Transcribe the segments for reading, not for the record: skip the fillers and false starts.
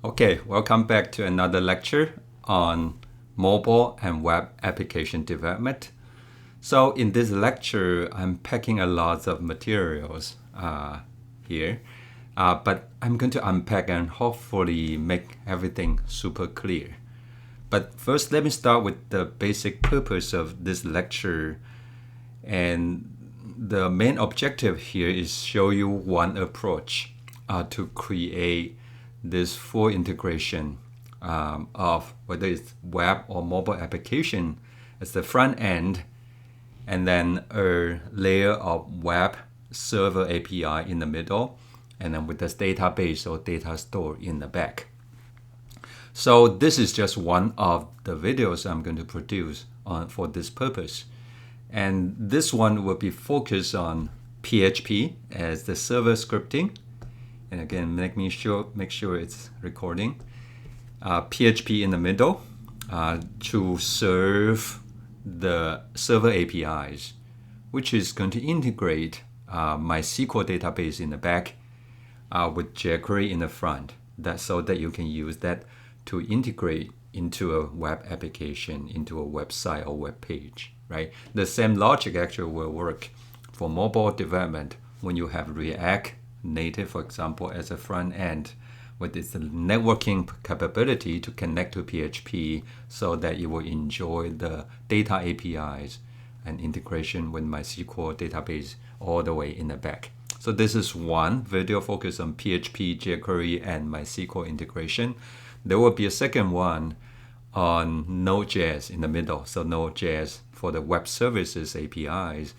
Okay, welcome back to another lecture on mobile and web application development. So in this lecture, I'm packing a lot of materials here, but I'm going to unpack and hopefully make everything super clear. But first, let me start with the basic purpose of this lecture. And the main objective here is show you one approach to create this full integration of whether it's web or mobile application as the front end, and then a layer of web server API in the middle, and then with this database or data store in the back. So this is just one of the videos I'm going to produce for this purpose. And this one will be focused on PHP as the server scripting. And again, make sure it's recording. PHP in the middle to serve the server APIs, which is going to integrate MySQL database in the back with jQuery in the front, so that you can use that to integrate into a web application, into a website or web page, right? The same logic actually will work for mobile development when you have React Native, for example, as a front end with its networking capability to connect to PHP so that you will enjoy the data APIs and integration with MySQL database all the way in the back. So this is one video focused on PHP, jQuery, and MySQL integration. There will be a second one on Node.js in the middle. So Node.js for the web services APIs,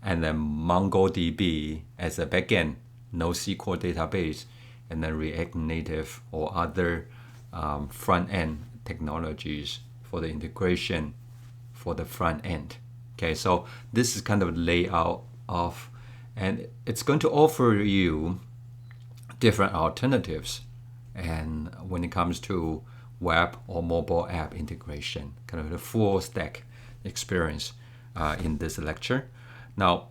and then MongoDB as a backend NoSQL database, and then React Native or other front-end technologies for the integration for the front end. Okay, so this is kind of layout of, and it's going to offer you different alternatives. And when it comes to web or mobile app integration, kind of the full stack experience in this lecture. Now,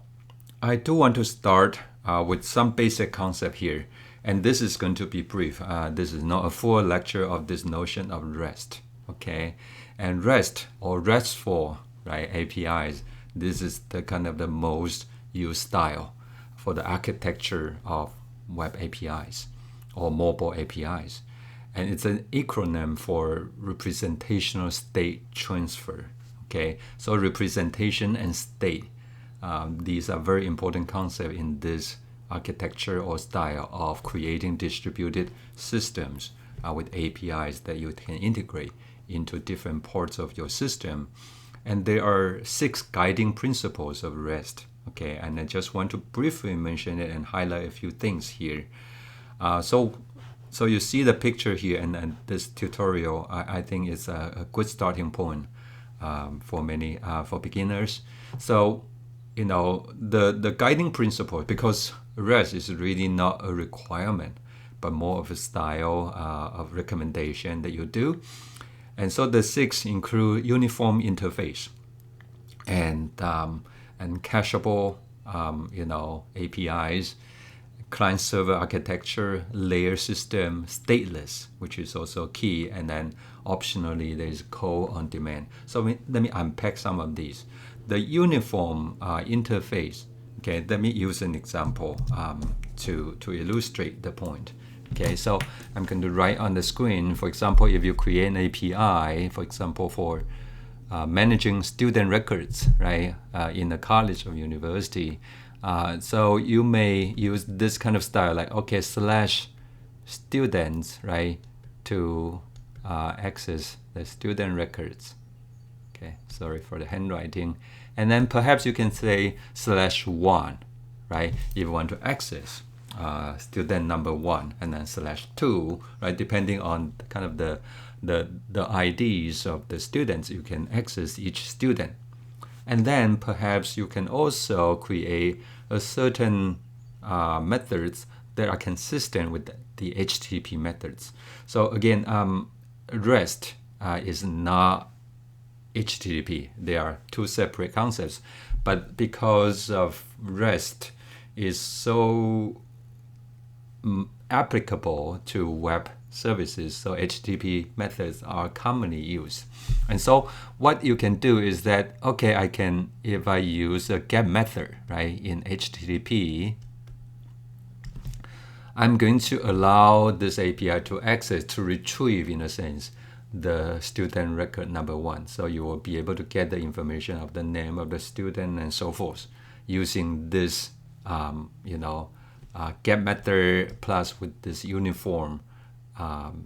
I do want to start with some basic concept here, and this is going to be brief. This is not a full lecture of this notion of REST, okay? And REST or RESTful, right, APIs, this is the kind of the most used style for the architecture of web APIs or mobile APIs. And it's an acronym for representational state transfer, okay? So representation and state, these are very important concepts in this architecture or style of creating distributed systems with APIs that you can integrate into different parts of your system. And there are 6 guiding principles of REST, okay? And I just want to briefly mention it and highlight a few things here. So you see the picture here, and this tutorial, I think is a good starting point for many for beginners. So, you know, the guiding principle, because REST is really not a requirement, but more of a style of recommendation that you do. And so the 6 include uniform interface and cacheable, APIs, client-server architecture, layer system, stateless, which is also key, and then optionally there's code on demand. So let me unpack some of these. The uniform interface, okay, let me use an example to illustrate the point. Okay, so I'm going to write on the screen, for example, if you create an API, for example, for managing student records, right, in a college or university, so you may use this kind of style, like, okay, /students, right, to access the student records. Okay, sorry for the handwriting. And then perhaps you can say /1, right, if you want to access student number 1, and then /2, right, depending on kind of the IDs of the students, you can access each student. And then perhaps you can also create a certain methods that are consistent with the HTTP methods. So again, REST is not HTTP. They are 2 separate concepts. But because of REST is so applicable to web services. So HTTP methods are commonly used. And so what you can do is that, okay, if I use a get method, right, in HTTP, I'm going to allow this API to access, to retrieve, in a sense, the student record number 1. So you will be able to get the information of the name of the student and so forth using this, get method plus with this uniform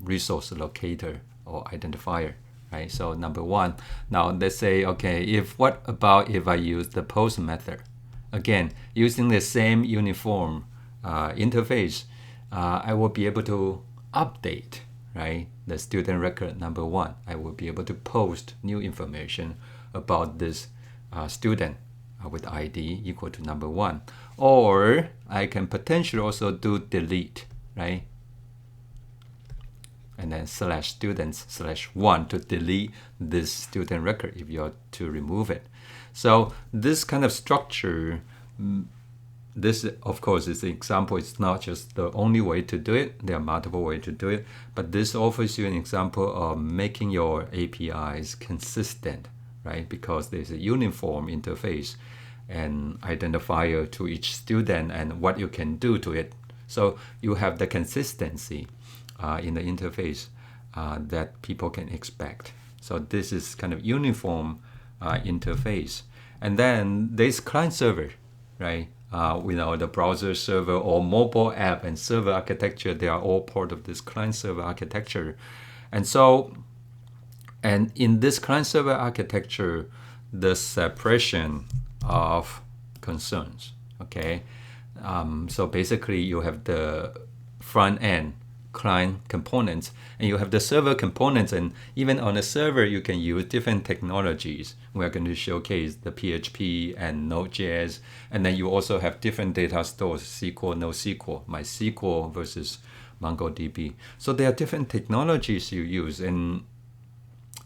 resource locator or identifier, right? So number 1. Now let's say, okay, what about if I use the post method? Again, using the same uniform interface, I will be able to update, right, the student record number 1. I will be able to post new information about this student with ID equal to number 1. Or I can potentially also do delete, right? And then /students/1 to delete this student record if you're to remove it. So this kind of structure, this of course is an example. It's not just the only way to do it. There are multiple ways to do it, but this offers you an example of making your APIs consistent, right? Because there's a uniform interface and identifier to each student and what you can do to it. So you have the consistency in the interface that people can expect. So this is kind of uniform interface. And then there's client server, right? The browser server or mobile app and server architecture, they are all part of this client server architecture. And in this client server architecture, the separation of concerns, okay? So basically you have the front end client components and you have the server components, and even on a server you can use different technologies. We're going to showcase the PHP and Node.js, and then you also have different data stores, SQL, NoSQL, MySQL versus MongoDB. So there are different technologies you use, and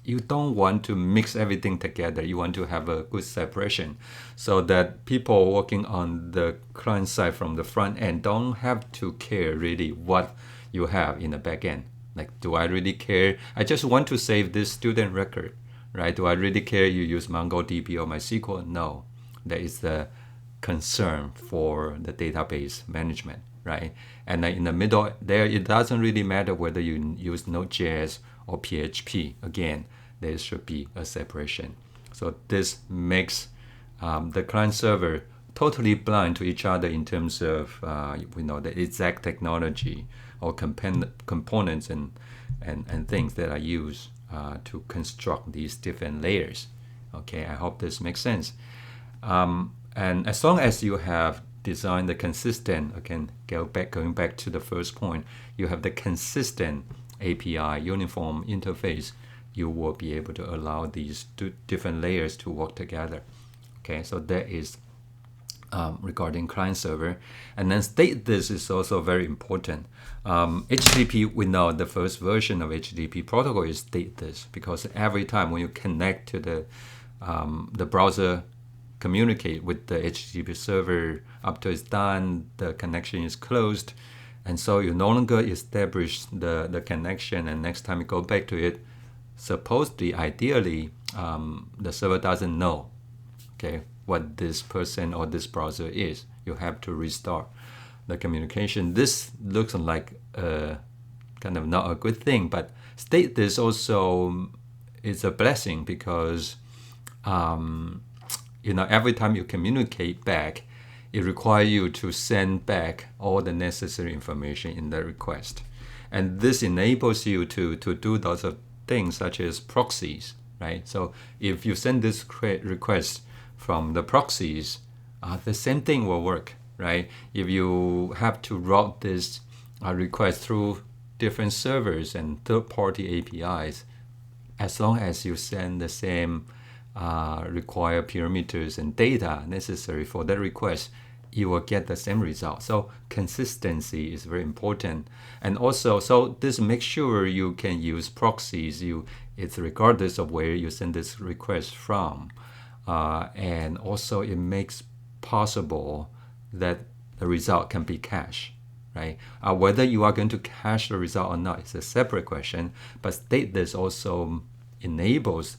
you don't want to mix everything together. You want to have a good separation so that people working on the client side from the front end don't have to care really what you have in the back end. Like, do I really care? I just want to save this student record, right? Do I really care you use MongoDB or MySQL? No, that is the concern for the database management, right? And then in the middle there, it doesn't really matter whether you use Node.js or PHP. Again, there should be a separation. So this makes the client server totally blind to each other in terms of the exact technology or components and things that are used to construct these different layers. Okay, I hope this makes sense. And as long as you have designed the consistent, again, going back to the first point, you have the consistent API uniform interface, you will be able to allow these two different layers to work together. Okay, so that is regarding client server. And then stateless is also very important. HTTP, we know the first version of HTTP protocol is stateless, because every time when you connect to the browser, communicate with the HTTP server, after it's done, the connection is closed, and so you no longer establish the connection, and next time you go back to it, supposedly, ideally, the server doesn't know, okay, what this person or this browser is. You have to restart the communication. This looks like kind of not a good thing, but stateless also is a blessing, because every time you communicate back, it requires you to send back all the necessary information in the request. And this enables you to do lots of things such as proxies, right? So if you send this request from the proxies, the same thing will work, right? If you have to route this request through different servers and third-party APIs, as long as you send the same required parameters and data necessary for that request, you will get the same result. So consistency is very important. And also, so this makes sure you can use proxies. It's regardless of where you send this request from. And also it makes possible that the result can be cached, right? Whether you are going to cache the result or not is a separate question, but stateless also enables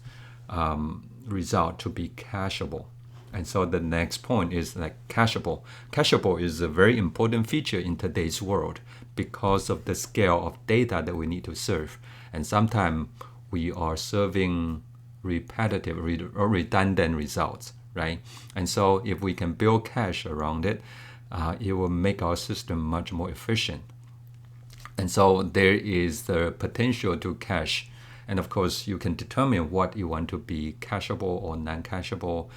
result to be cacheable. And so the next point is like cacheable. Cacheable is a very important feature in today's world because of the scale of data that we need to serve. And sometimes we are serving repetitive or redundant results, right? And so if we can build cache around it, it will make our system much more efficient. And so there is the potential to cache. And of course, you can determine what you want to be cacheable or non-cacheable,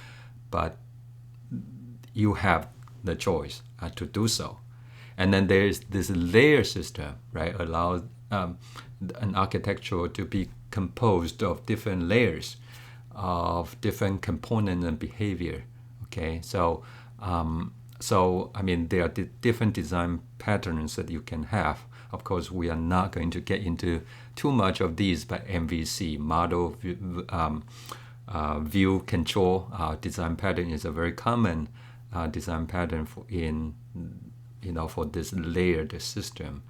but you have the choice to do so. And then there's this layer system, right? Allows an architecture to be composed of different layers of different components and behavior. Okay, so I mean, there are different design patterns that you can have. Of course, we are not going to get into too much of these, but MVC, model view control design pattern is a very common design pattern for this layered system,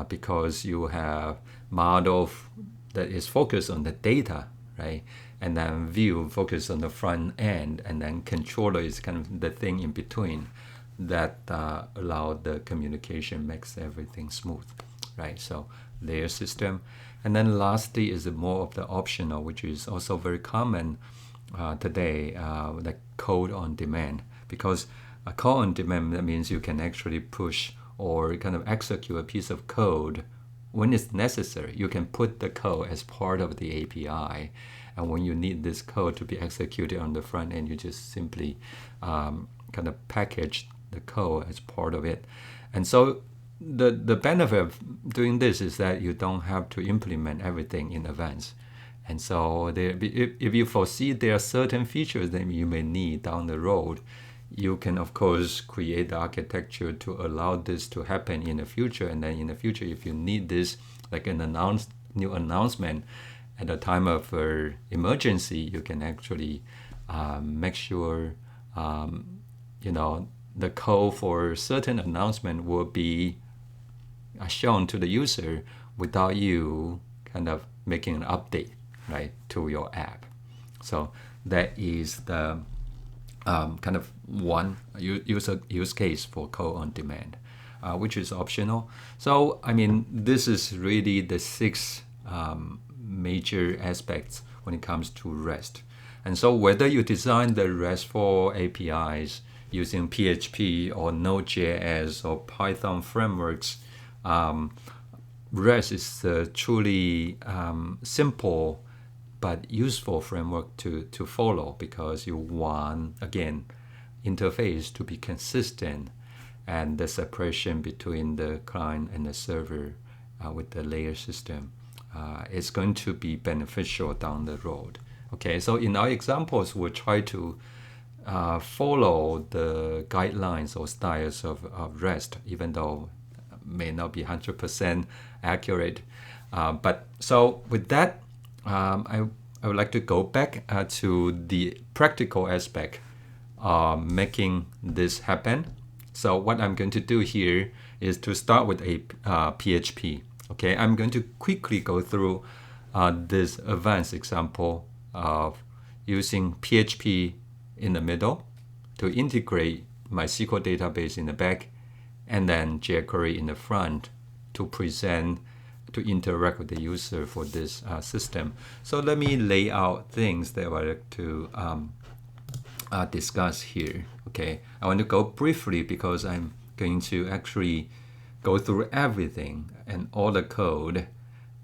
because you have model that is focused on the data, right? And then view focused on the front end, and then controller is kind of the thing in between that allow the communication, makes everything smooth, right? So layer system. And then lastly is more of the optional, which is also very common today, like code on demand. Because a code on demand, that means you can actually push or kind of execute a piece of code when it's necessary. You can put the code as part of the API. And when you need this code to be executed on the front end, you just simply kind of package the code as part of it. And so the benefit of doing this is that you don't have to implement everything in advance. And so if you foresee there are certain features that you may need down the road, you can, of course, create the architecture to allow this to happen in the future. And then in the future, if you need this, like an new announcement at a time of emergency, you can actually make sure, the code for certain announcement will be shown to the user without you kind of making an update, right, to your app. So that is the kind of one use case for code on demand, which is optional. So, I mean, this is really the 6 major aspects when it comes to REST. And so whether you design the RESTful APIs using PHP or Node.js or Python frameworks, REST is a truly simple but useful framework to follow, because you want, again, interface to be consistent, and the separation between the client and the server with the layer system is going to be beneficial down the road. Okay, so in our examples, we'll try to follow the guidelines or styles of REST, even though it may not be 100% accurate. But so with that, I would like to go back to the practical aspect of making this happen. So what I'm going to do here is to start with a PHP. Okay, I'm going to quickly go through this advanced example of using PHP in the middle to integrate MySQL database in the back, and then jQuery in the front to interact with the user for this system. So let me lay out things that I would like to discuss here. Okay, I want to go briefly because I'm going to actually go through everything and all the code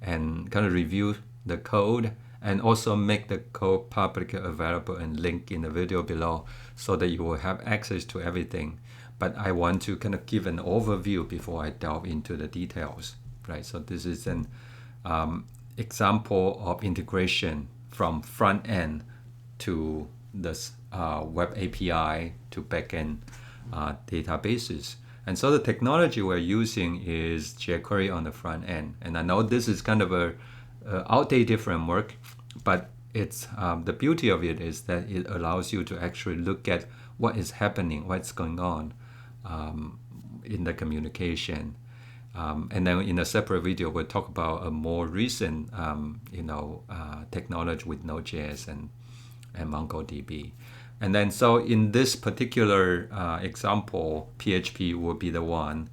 and kind of review the code, and also make the code publicly available and link in the video below so that you will have access to everything. But I want to kind of give an overview before I delve into the details, right? So this is an example of integration from front end to this web API to backend databases. And so the technology we're using is jQuery on the front end. And I know this is kind of a outdated framework, but it's the beauty of it is that it allows you to actually look at what is happening, what's going on in the communication, And then in a separate video, we'll talk about a more recent, technology with Node.js and MongoDB. And then so in this particular example, PHP will be the one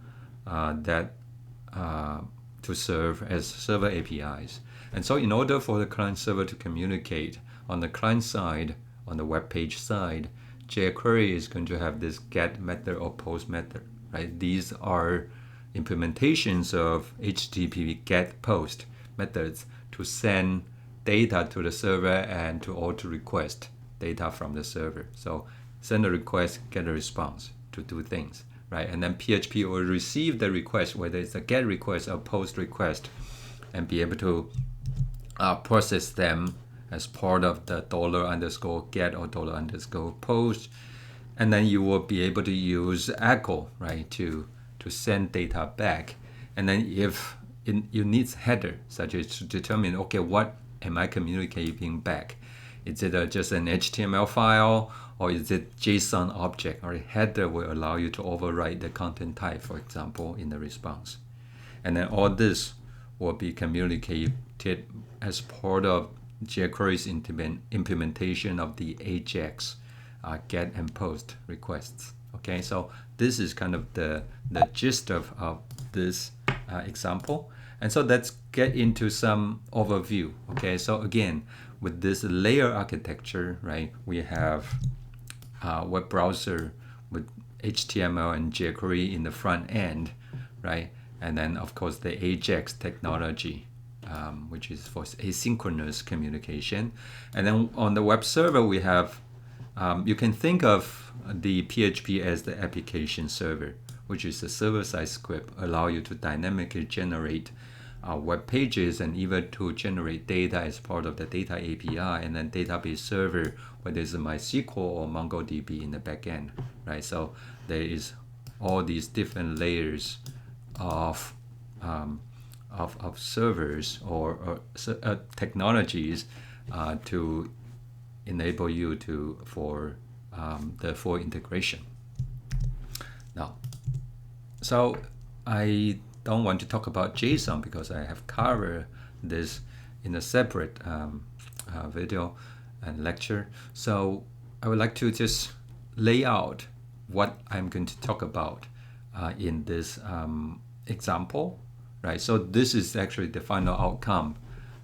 that to serve as server APIs. And so in order for the client server to communicate on the client side, on the web page side, jQuery is going to have this get method or post method, right? These are implementations of HTTP get post methods to send data to the server and to auto request data from the server. So send a request, get a response to do things, right? And then PHP will receive the request, whether it's a get request or post request, and be able to process them as part of the $_get or $_post. And then you will be able to use echo, right, to send data back. And then if you need header, such as to determine, okay, what am I communicating back? Is it just an HTML file, or is it JSON object? Or a header will allow you to override the content type, for example, in the response. And then all this will be communicated as part of jQuery's implementation of the AJAX get and post requests. Okay, so this is kind of the gist of this example. And so let's get into some overview. Okay, so again, with this layer architecture, right, we have web browser with HTML and jQuery in the front end, right? And then, of course, the AJAX technology, which is for asynchronous communication. And then on the web server, we have, you can think of the PHP as the application server, which is a server-side script, allow you to dynamically generate web pages and even to generate data as part of the data API, and then database server, whether it's MySQL or MongoDB in the backend, right? So there is all these different layers of servers or technologies to enable you for the full integration. Now, so I don't want to talk about JSON because I have covered this in a separate video and lecture. So I would like to just lay out what I'm going to talk about in this example, right? So this is actually the final outcome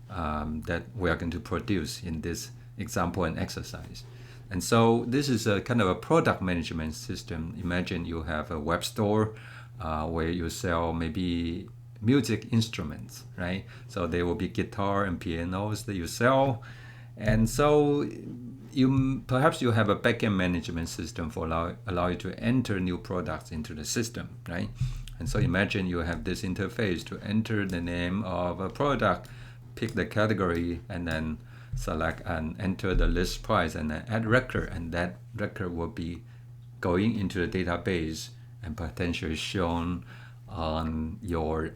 that we are going to produce in this example and exercise. And so this is a kind of a product management system. Imagine you have a web store where you sell maybe music instruments, right? So there will be guitar and pianos that you sell. And so perhaps you have a backend management system for allow you to enter new products into the system, right? And so imagine you have this interface to enter the name of a product, pick the category, and then select and enter the list price and then add record, and that record will be going into the database and potentially shown on your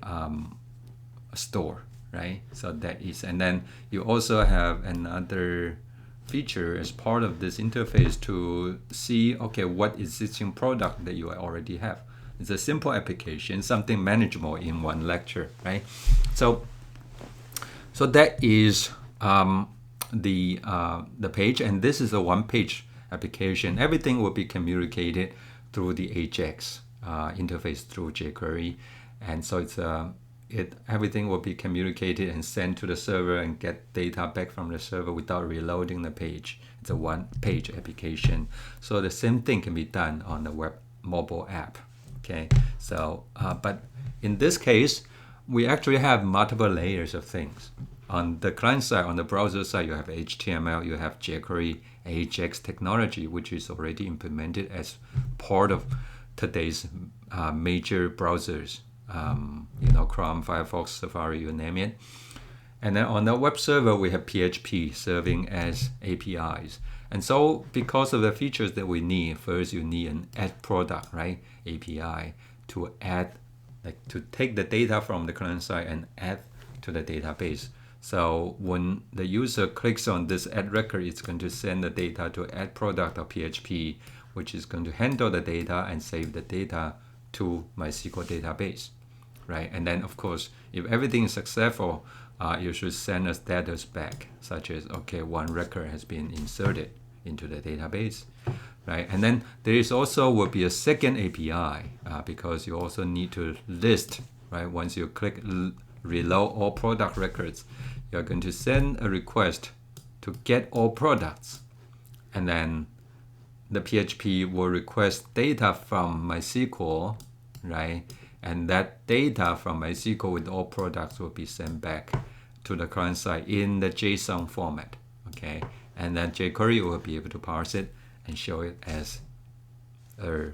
store, right? So that is, and then you also have another feature as part of this interface to see, okay, what existing product that you already have. It's a simple application, something manageable in one lecture, right? So that is the page, and this is a one-page application. Everything will be communicated through the AJAX interface through jQuery, and so everything will be communicated and sent to the server and get data back from the server without reloading the page. It's a one-page application. So the same thing can be done on the web mobile app. Okay, so but in this case, we actually have multiple layers of things. On the client side, on the browser side, you have HTML, you have jQuery, AJAX technology, which is already implemented as part of today's major browsers, Chrome, Firefox, Safari, you name it. And then on the web server, we have PHP serving as APIs. And so because of the features that we need, first you need an addProduct, right, API to add, to take the data from the client side and add to the database. So when the user clicks on this add record, it's going to send the data to addProduct or PHP, which is going to handle the data and save the data to MySQL database. right? And then of course, if everything is successful, you should send a status back, such as, okay, one record has been inserted into the database, right? And then there is also will be a second API because you also need to list, right? Once you click reload all product records, you're going to send a request to get all products, and then the PHP will request data from MySQL, right? And that data from MySQL with all products will be sent back to the client side in the JSON format, okay? And then jQuery will be able to parse it and show it as a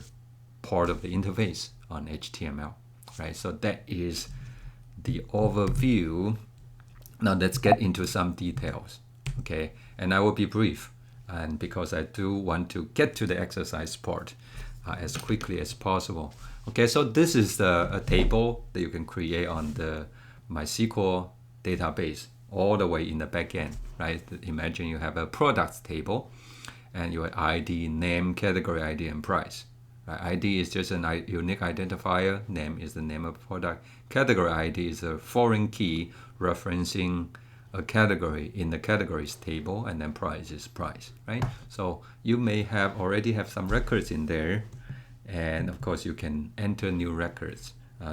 part of the interface on HTML, right? So that is the overview. Now let's get into some details, okay? And I will be brief, and because I do want to get to the exercise part as quickly as possible. Okay, so this is a table that you can create on the MySQL database all the way in the backend, right? Imagine you have a products table and your ID, name, category ID, and price. Right? ID is just a unique identifier. Name is the name of the product. Category ID is a foreign key referencing a category in the categories table, and then price is price, right? So you may already have some records in there, and of course you can enter new records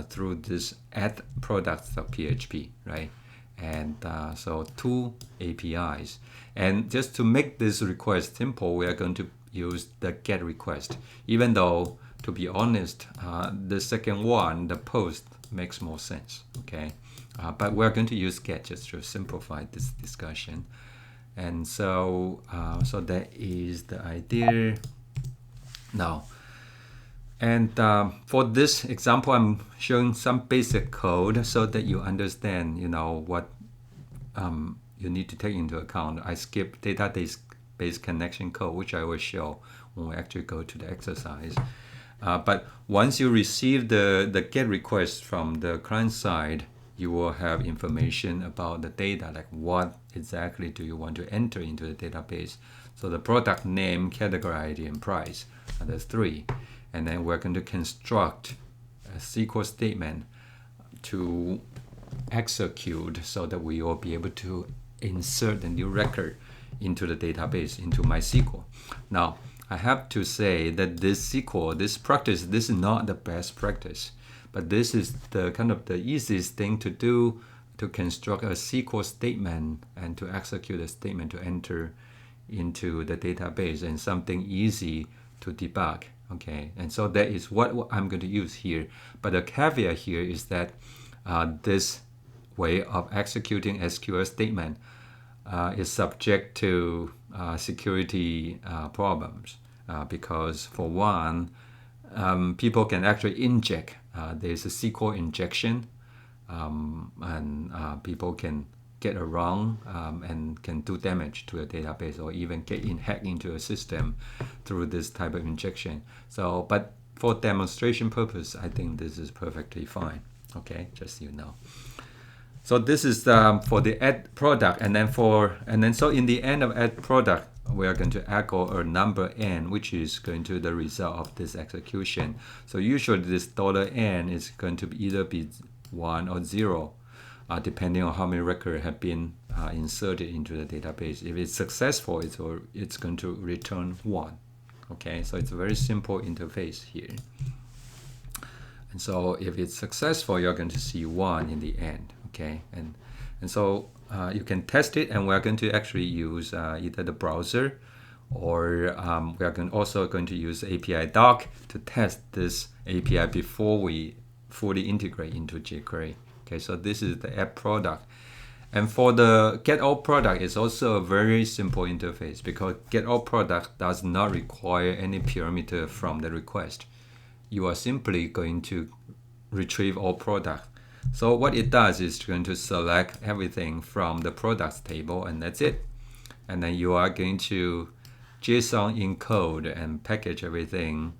through this addProducts.php, right? And so two APIs. And just to make this request simple, we are going to use the get request. Even though, to be honest, the second one, the post, makes more sense, okay? But we're going to use get just to simplify this discussion. And so, so that is the idea. Now, and for this example, I'm showing some basic code so that you understand, you know, what you need to take into account. I skip database connection code, which I will show when we actually go to the exercise. But once you receive the get request from the client side, you will have information about the data, like what exactly do you want to enter into the database. So the product name, category ID, and price are the three. And then we're going to construct a SQL statement to execute so that we will be able to insert the new record into the database, into MySQL. Now, I have to say that this practice, this is not the best practice, but this is the kind of the easiest thing to do to construct a SQL statement and to execute a statement to enter into the database, and something easy to debug. Okay, and so that is what I'm going to use here. But the caveat here is that this way of executing SQL statement is subject to security problems because, for one, people can actually inject. There's a SQL injection, and people can get around and can do damage to a database, or even hack into a system through this type of injection. So, but for demonstration purpose, I think this is perfectly fine. Okay, just so you know. So this is for the add product, and then so in the end of add product, we are going to echo a number n, which is going to the result of this execution. So usually this $n is going to either be 1 or 0. Depending on how many records have been inserted into the database. If it's successful, it's going to return 1. Okay, so it's a very simple interface here. And so if it's successful, you're going to see 1 in the end. Okay, and so you can test it, and we're going to actually use either the browser, or we are also going to use APIDog to test this API before we fully integrate into jQuery. Okay, so this is the addProduct. And for the getAllProduct, it's also a very simple interface because getAllProduct does not require any parameter from the request. You are simply going to retrieve all product. So what it does is going to select everything from the products table, and that's it. And then you are going to JSON encode and package everything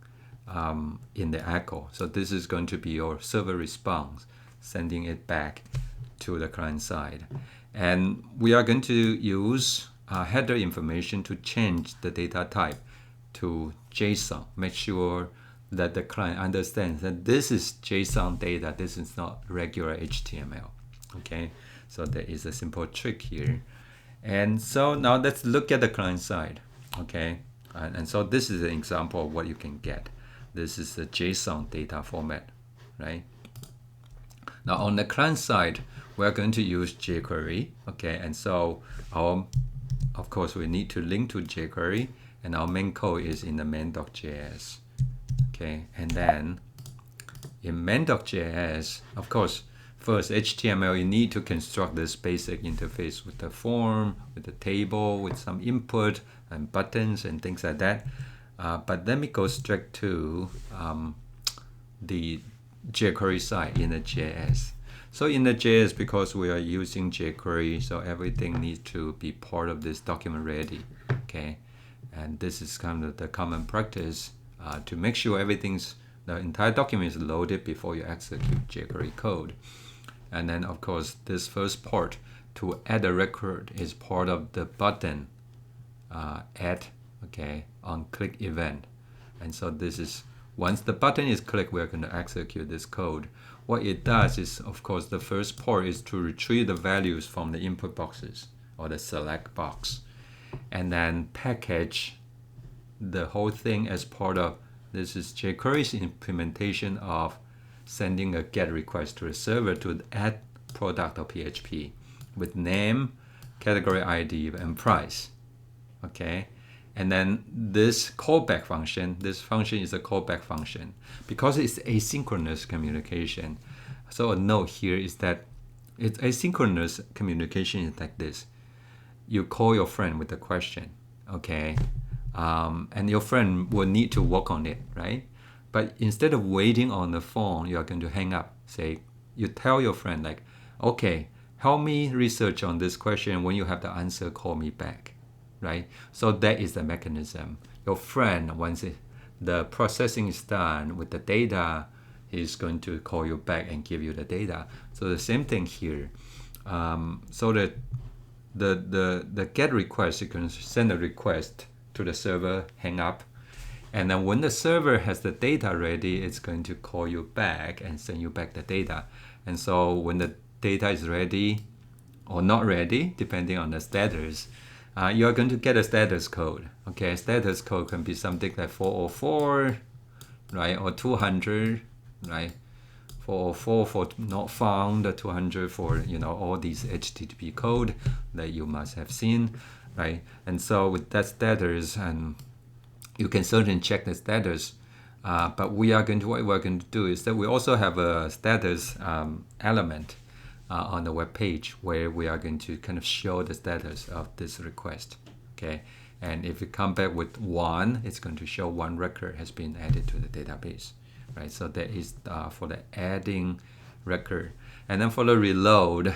in the echo. So this is going to be your server response, sending it back to the client side. And we are going to use header information to change the data type to JSON. Make sure that the client understands that this is JSON data, this is not regular HTML. Okay, so there is a simple trick here. And so now let's look at the client side. Okay, and so this is an example of what you can get. This is the JSON data format, right? Now on the client side, we're going to use jQuery. Okay, and so of course we need to link to jQuery, and our main code is in the main.js. Okay, and then in main.js, of course, first HTML, you need to construct this basic interface with the form, with the table, with some input and buttons and things like that. But let me go straight to the jQuery side in the JS. So in the JS, because we are using jQuery, so everything needs to be part of this document ready. Okay, and this is kind of the common practice to make sure the entire document is loaded before you execute jQuery code. And then of course this first part to add a record is part of the button add, okay, on click event. And so this is, once the button is clicked, we're going to execute this code. What it does is, of course, the first part is to retrieve the values from the input boxes or the select box, and then package the whole thing as part of, this is jQuery's implementation of sending a GET request to the server to add product of PHP with name, category ID, and price. Okay, and then this callback function, this function is a callback function because it's asynchronous communication. So a note here is that it's asynchronous communication is like this. You call your friend with a question, okay, and your friend will need to work on it, right? But instead of waiting on the phone, you are going to hang up. Say, you tell your friend like, okay, help me research on this question. When you have the answer, call me back, right? So that is the mechanism. Your friend, once the processing is done with the data, is going to call you back and give you the data. So the same thing here. So that the GET request, you can send a request to the server, hang up, and then when the server has the data ready, it's going to call you back and send you back the data. And so when the data is ready or not ready, depending on the status, you are going to get a status code. Okay, status code can be something like 404, right, or 200, right? 404 for not found, 200 for, you know, all these HTTP code that you must have seen, right? And so with that status, and you can certainly check the status, but what we're going to do is that we also have a status element on the web page where we are going to kind of show the status of this request. Okay, and if you come back with 1, it's going to show 1 record has been added to the database, right? So that is for the adding record. And then for the reload,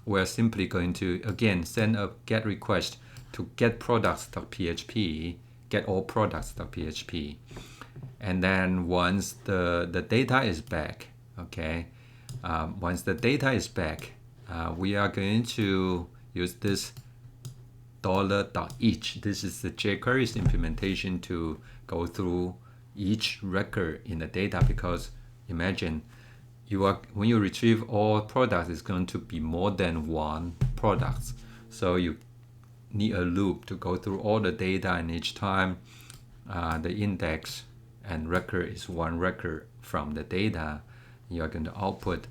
we're simply going to again send a GET request to getProducts.php, getAllProducts.php, and then once the data is back, okay, once the data is back, we are going to use this $.each. This is the jQuery's implementation to go through each record in the data, because imagine when you retrieve all products, it's going to be more than 1 product. So you need a loop to go through all the data, and each time the index and record is 1 record from the data, you are going to output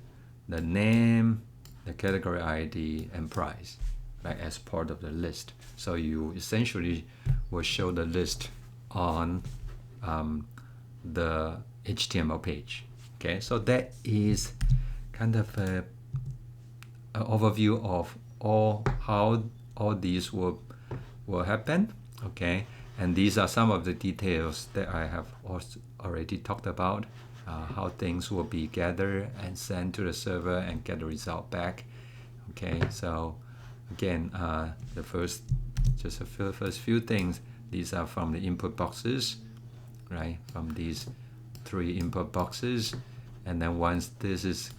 the name, the category ID, and price, right, as part of the list. So you essentially will show the list on the HTML page. Okay, so that is kind of an overview of how all these will happen. Okay, and these are some of the details that I have also already talked about, how things will be gathered and sent to the server and get the result back. Okay, so again, the first few things, these are from the input boxes, right, from these 3 input boxes. And then once this is,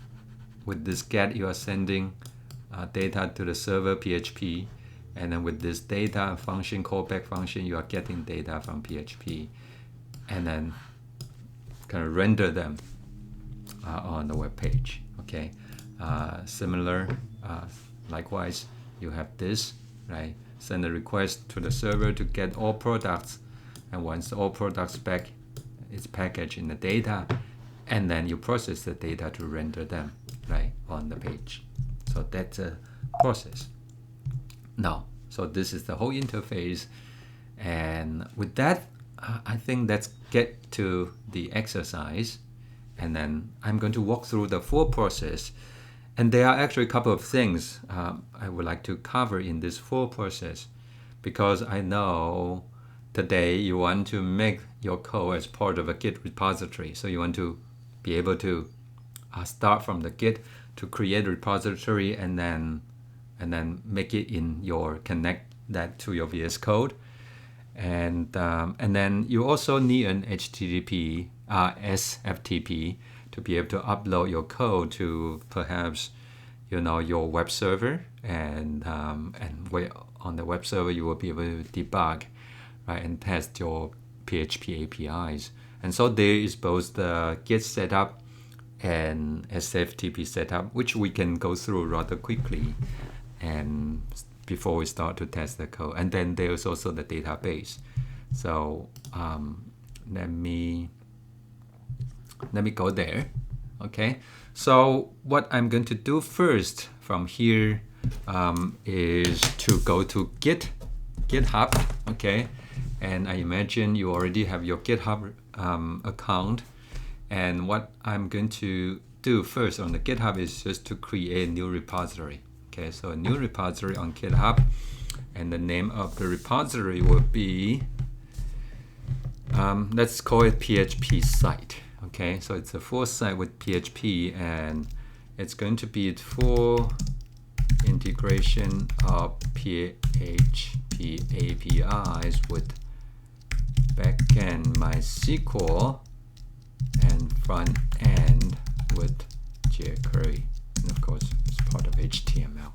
with this GET, you are sending data to the server PHP, and then with this data function, callback function, you are getting data from PHP, and then kind of render them on the web page. Okay, similar, likewise, you have this, right? Send a request to the server to get all products, and once all products back, it's packaged in the data, and then you process the data to render them, right, on the page. So that's a process. Now, so this is the whole interface, and with that, I think let's get to the exercise, and then I'm going to walk through the full process. And there are actually a couple of things I would like to cover in this full process, because I know today you want to make your code as part of a Git repository. So you want to be able to start from the Git to create a repository, and then make it in your, connect that to your VS Code. And then you also need an HTTP, SFTP to be able to upload your code to perhaps, your web server, and where on the web server you will be able to debug, right, and test your PHP APIs. And so there is both the Git setup and SFTP setup, which we can go through rather quickly, and before we start to test the code. And then there's also the database. So let me go there. Okay, so what I'm going to do first from here is to go to GitHub. Okay, and I imagine you already have your GitHub account. And what I'm going to do first on the GitHub is just to create a new repository. Okay, so a new repository on GitHub, and the name of the repository will be, let's call it PHP site. Okay, so it's a full site with PHP, and it's going to be full integration of PHP APIs with backend MySQL and front end with jQuery. And of course, it's part of HTML,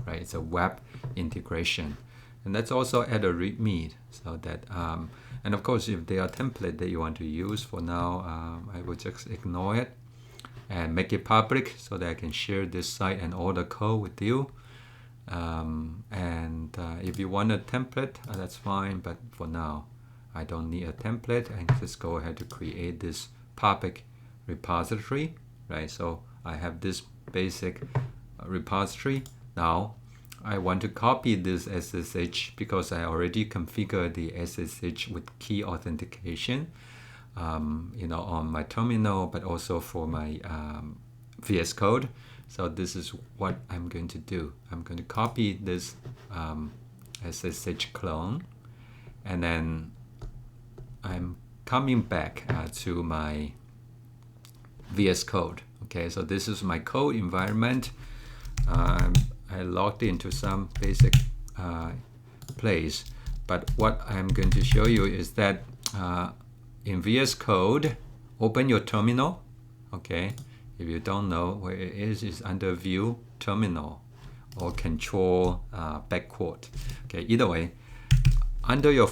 right? It's a web integration. And let's also add a README, so that, and of course, if there are templates that you want to use, for now, I will just ignore it and make it public so that I can share this site and all the code with you. If you want a template, that's fine, but for now, I don't need a template. I can just go ahead to create this public repository, right? So I have this basic repository. Now I want to copy this SSH because I already configured the SSH with key authentication, on my terminal, but also for my VS Code. So this is what I'm going to do. I'm going to copy this SSH clone, and then I'm coming back to my VS Code. Okay, so this is my code environment. I logged into some basic place, but what I'm going to show you is that in VS Code, open your terminal. Okay, if you don't know where it is, it's under View Terminal or Control backward. Okay, either way, under your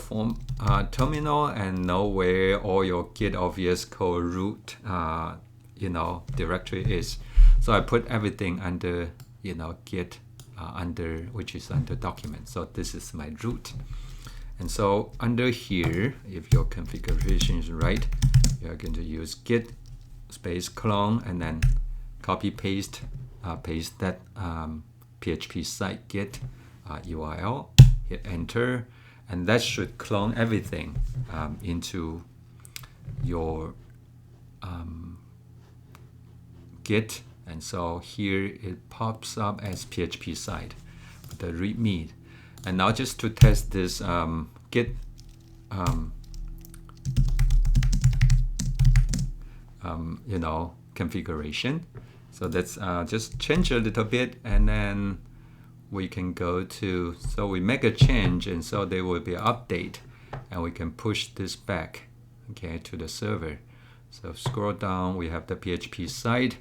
terminal, and know where all your Git or VS Code root directory is. So I put everything under Git which is under document. So this is my root. And so under here, if your configuration is right, you're going to use git space clone, and then copy paste that PHP site git URL, hit enter, and that should clone everything into your Git. And so here it pops up as PHP site with the README. And now just to test this Git configuration. So let's just change a little bit, and then we can go to, so we make a change, and so there will be an update, and we can push this back, okay, to the server. So scroll down, we have the PHP site,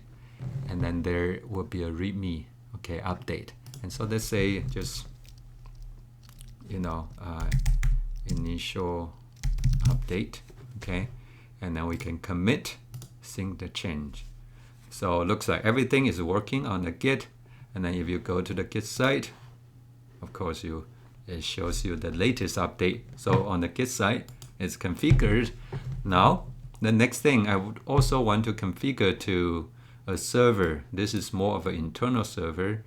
and then there will be a README, okay, update. And so let's say just, initial update, okay, and then we can commit, sync the change. So it looks like everything is working on the Git. And then if you go to the Git site, of course, it shows you the latest update. So on the Git site, it's configured. Now, the next thing I would also want to configure to a server. This is more of an internal server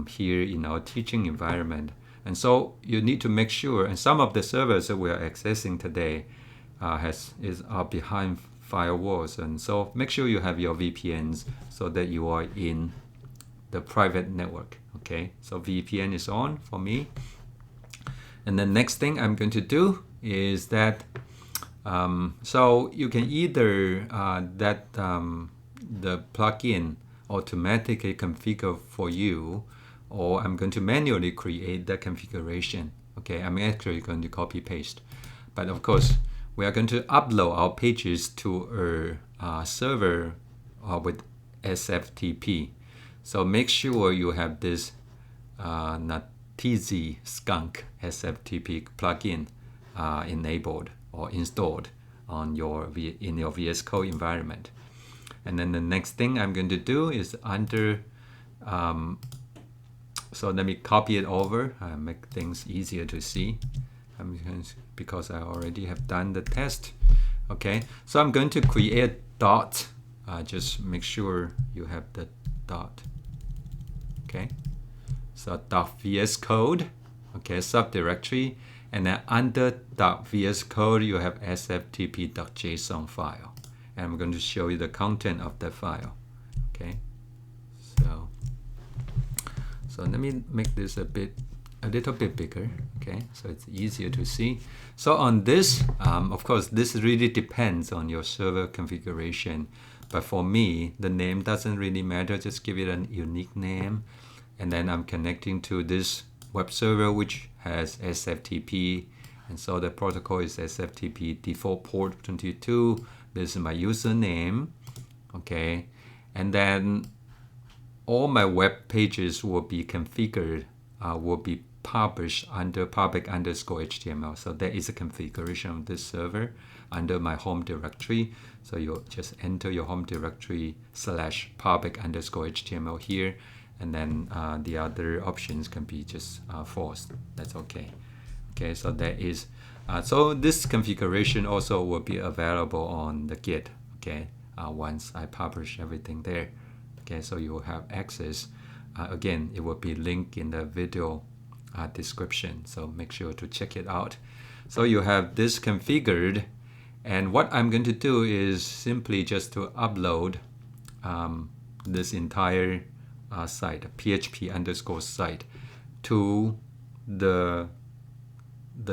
here in our teaching environment. And so you need to make sure, and some of the servers that we are accessing today are behind firewalls. And so make sure you have your VPNs so that you are in the private network. Okay, so VPN is on for me. And the next thing I'm going to do is that so you can either the plugin automatically configure for you, or I'm going to manually create the configuration. Okay, I'm actually going to copy paste, but of course we are going to upload our pages to a server with SFTP. So make sure you have this TZ skunk SFTP plugin enabled or installed on in your VS Code environment. And then the next thing I'm going to do is under so let me copy it over, make things easier to see. Because I already have done the test. Okay, so I'm going to create dot. Just make sure you have the dot. Okay, so .vs code. Okay, subdirectory, and then under .vs code you have sftp.json file, and I'm going to show you the content of that file. Okay, so let me make this a little bit bigger, okay, so it's easier to see. So on this, of course, this really depends on your server configuration, but for me, the name doesn't really matter. Just give it a unique name, and then I'm connecting to this web server which has SFTP, and so the protocol is SFTP default port 22. This is my username, okay, and then all my web pages will be configured, will be published under public_HTML. So there is a configuration of this server under my home directory. So you just enter your home directory /public_HTML here, and then the other options can be just false. That's okay. Okay, so there is so this configuration also will be available on the Git. Okay, once I publish everything there. Okay, so you will have access. Again, it will be linked in the video description, so make sure to check it out. So you have this configured, and what I'm going to do is simply just to upload this entire site, PHP_site, to the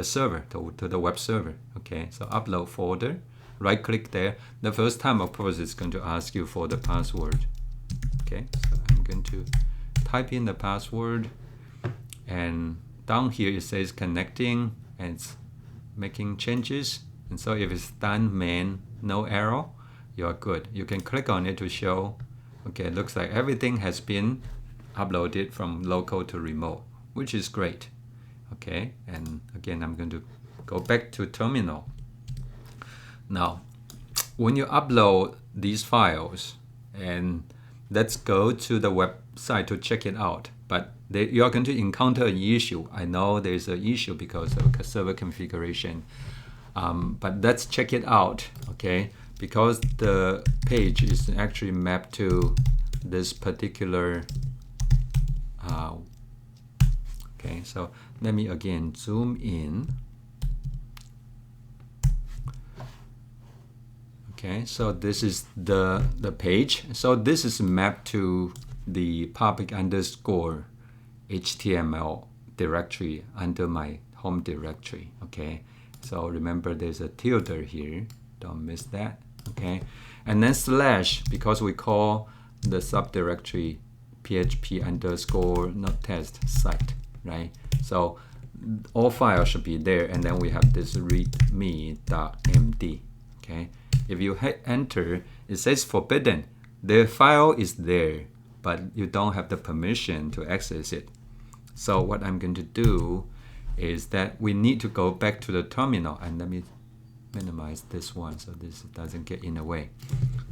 server, to the web server. Okay, so upload folder, right click there. The first time, of course, it's going to ask you for the password. Okay, so I'm going to type in the password, and down here it says connecting, and it's making changes. And so if it's done main, no error, you are good. You can click on it to show, okay, it looks like everything has been uploaded from local to remote, which is great. Okay, and again, I'm going to go back to terminal. Now, when you upload these files, and let's go to the website to check it out, but you are going to encounter an issue. I know there's an issue because of server configuration, but let's check it out, okay? Because the page is actually mapped to this particular, okay, so let me again zoom in. Okay, so this is the page. So this is mapped to the public_HTML directory under my home directory. Okay, so remember there's a tilde here. Don't miss that. Okay, and then slash, because we call the subdirectory php_not_test site, right? So all files should be there, and then we have this readme.md. Okay. If you hit enter, it says forbidden. The file is there, but you don't have the permission to access it. So what I'm going to do is that we need to go back to the terminal, and let me minimize this one so this doesn't get in the way.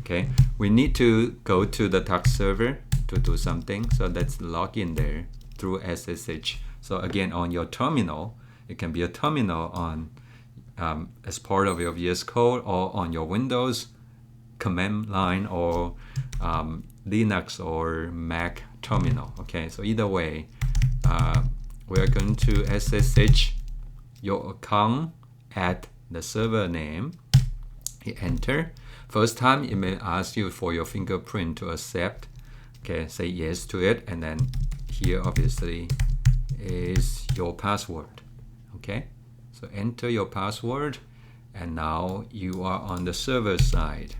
Okay, we need to go to the task server to do something. So let's log in there through SSH. So again, on your terminal, it can be a terminal on as part of your VS Code, or on your Windows command line, or Linux or Mac terminal. Okay, so either way, we are going to SSH your account at the server name. Hit enter. First time it may ask you for your fingerprint to accept. Okay, say yes to it, and then here obviously is your password. Okay, so enter your password, and now you are on the server side.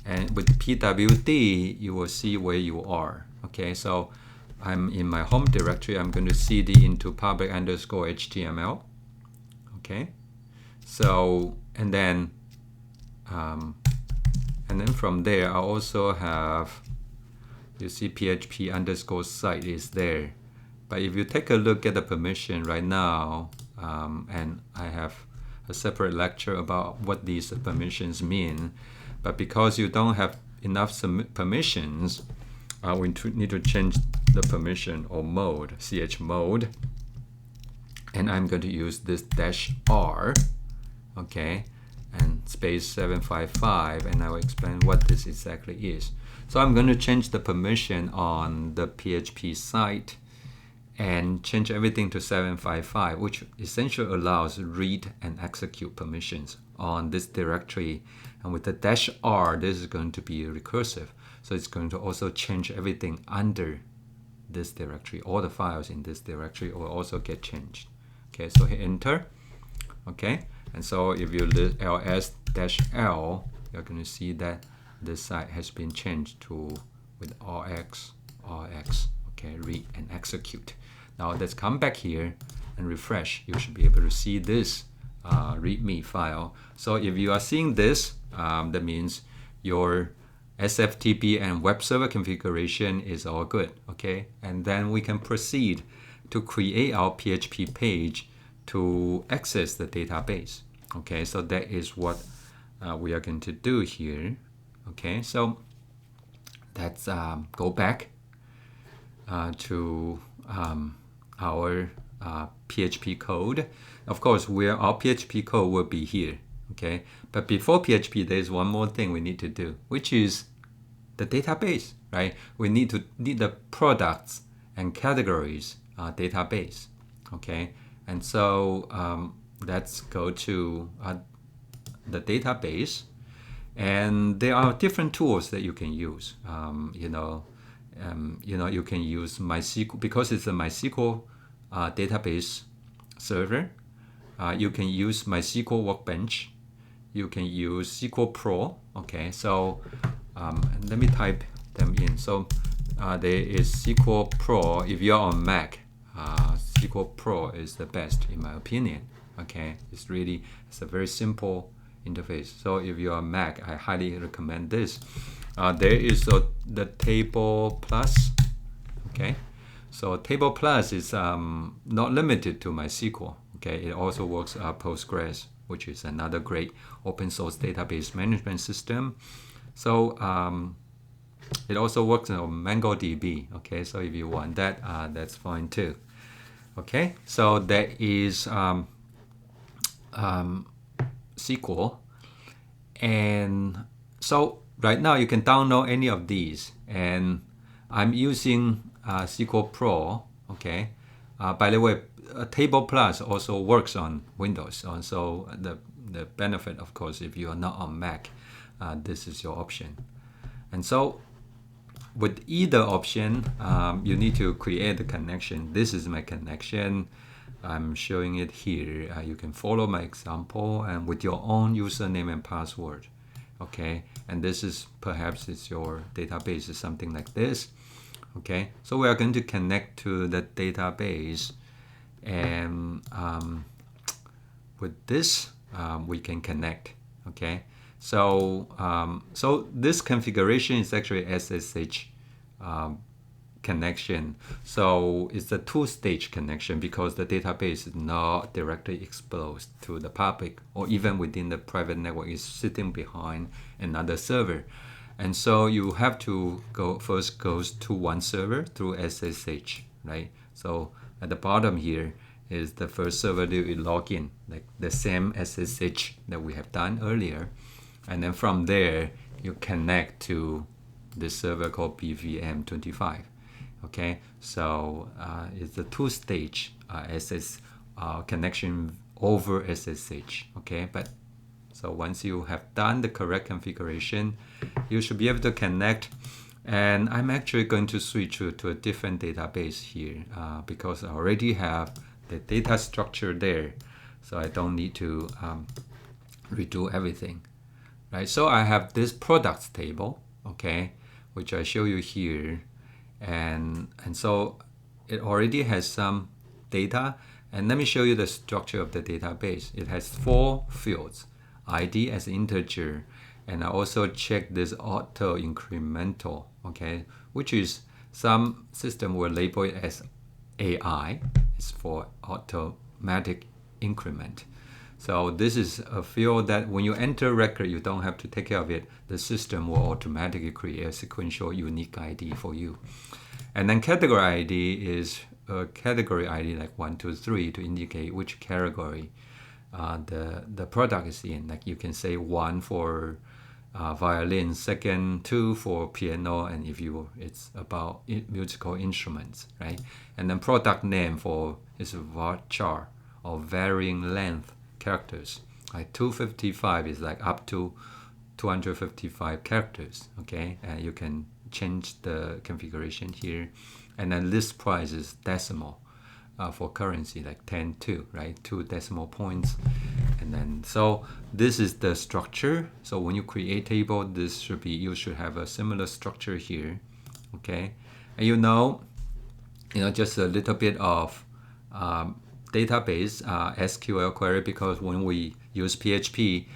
And with pwd, you will see where you are. Okay, so I'm in my home directory. I'm going to cd into public_html. Okay, so and then from there I also have, you see php_site is there. But if you take a look at the permission right now, and I have a separate lecture about what these permissions mean, but because you don't have enough permissions, we need to change the permission or mode, ch mode, and I'm going to use this -r, okay, and space 755, and I will explain what this exactly is. So I'm going to change the permission on the PHP site and change everything to 755, which essentially allows read and execute permissions on this directory. And with the -r, this is going to be recursive. So it's going to also change everything under this directory. All the files in this directory will also get changed. Okay, so hit enter. Okay, and so if you list ls-l, you're going to see that this site has been changed to with rx, okay, read and execute. Now let's come back here and refresh. You should be able to see this readme file. So if you are seeing this, that means your SFTP and web server configuration is all good. Okay, and then we can proceed to create our PHP page to access the database. Okay, so that is what we are going to do here. Okay, so let's go back to our PHP code. Of course, our PHP code will be here. Okay, but before PHP, there is one more thing we need to do, which is the database, right? We need the products and categories database. Okay, and so let's go to the database, and there are different tools that you can use. You can use MySQL because it's a MySQL database server. You can use MySQL Workbench. You can use SequelPro. Okay, so let me type them in. So there is SequelPro. If you're on Mac, SequelPro is the best in my opinion. Okay, it's a very simple interface. So if you're on Mac, I highly recommend this. There is the TablePlus. Okay, so TablePlus is not limited to MySQL. Okay, it also works Postgres, which is another great open source database management system. So it also works on MongoDB. Okay, so if you want that, that's fine too. Okay, so that is SQL, and so right now you can download any of these, and I'm using SequelPro. Okay, by the way, TablePlus also works on Windows, so the benefit, of course, if you are not on Mac, this is your option. And so with either option, you need to create a connection. This is my connection. I'm showing it here. You can follow my example and with your own username and password. Okay, and this is perhaps it's your database is something like this. Okay, so we are going to connect to the database, and with this we can connect. Okay, so so this configuration is actually SSH connection. So it's a two-stage connection because the database is not directly exposed to the public or even within the private network. It's sitting behind another server. And so you have to first goes to one server through SSH, right? So at the bottom here is the first server that you log in, like the same SSH that we have done earlier. And then from there, you connect to this server called BVM25. Okay, so it's a two-stage connection over SSH. Okay, but so once you have done the correct configuration, you should be able to connect. And I'm actually going to switch to a different database here because I already have the data structure there, so I don't need to redo everything. Right, so I have this products table, okay, which I show you here, and so it already has some data. And let me show you the structure of the database. It has 4 fields: ID as integer, and I also check this auto incremental, okay, which is some system will label it as AI. It's for automatic increment. So this is a field that when you enter a record, you don't have to take care of it. The system will automatically create a sequential unique ID for you. And then category ID is a category ID like 1, 2, 3 to indicate which category the product is in. Like you can say 1 for violin, second 2 for piano, and if it's about musical instruments, right? And then product name for is varchar or varying length characters. Like 255 is like up to 255 characters. Okay, and you can change the configuration here. And then list price is decimal for currency, like 10.2, right? 2 decimal points. And then so this is the structure. So when you create table, you should have a similar structure here. Okay, and you know just a little bit of database SQL query, because when we use PHP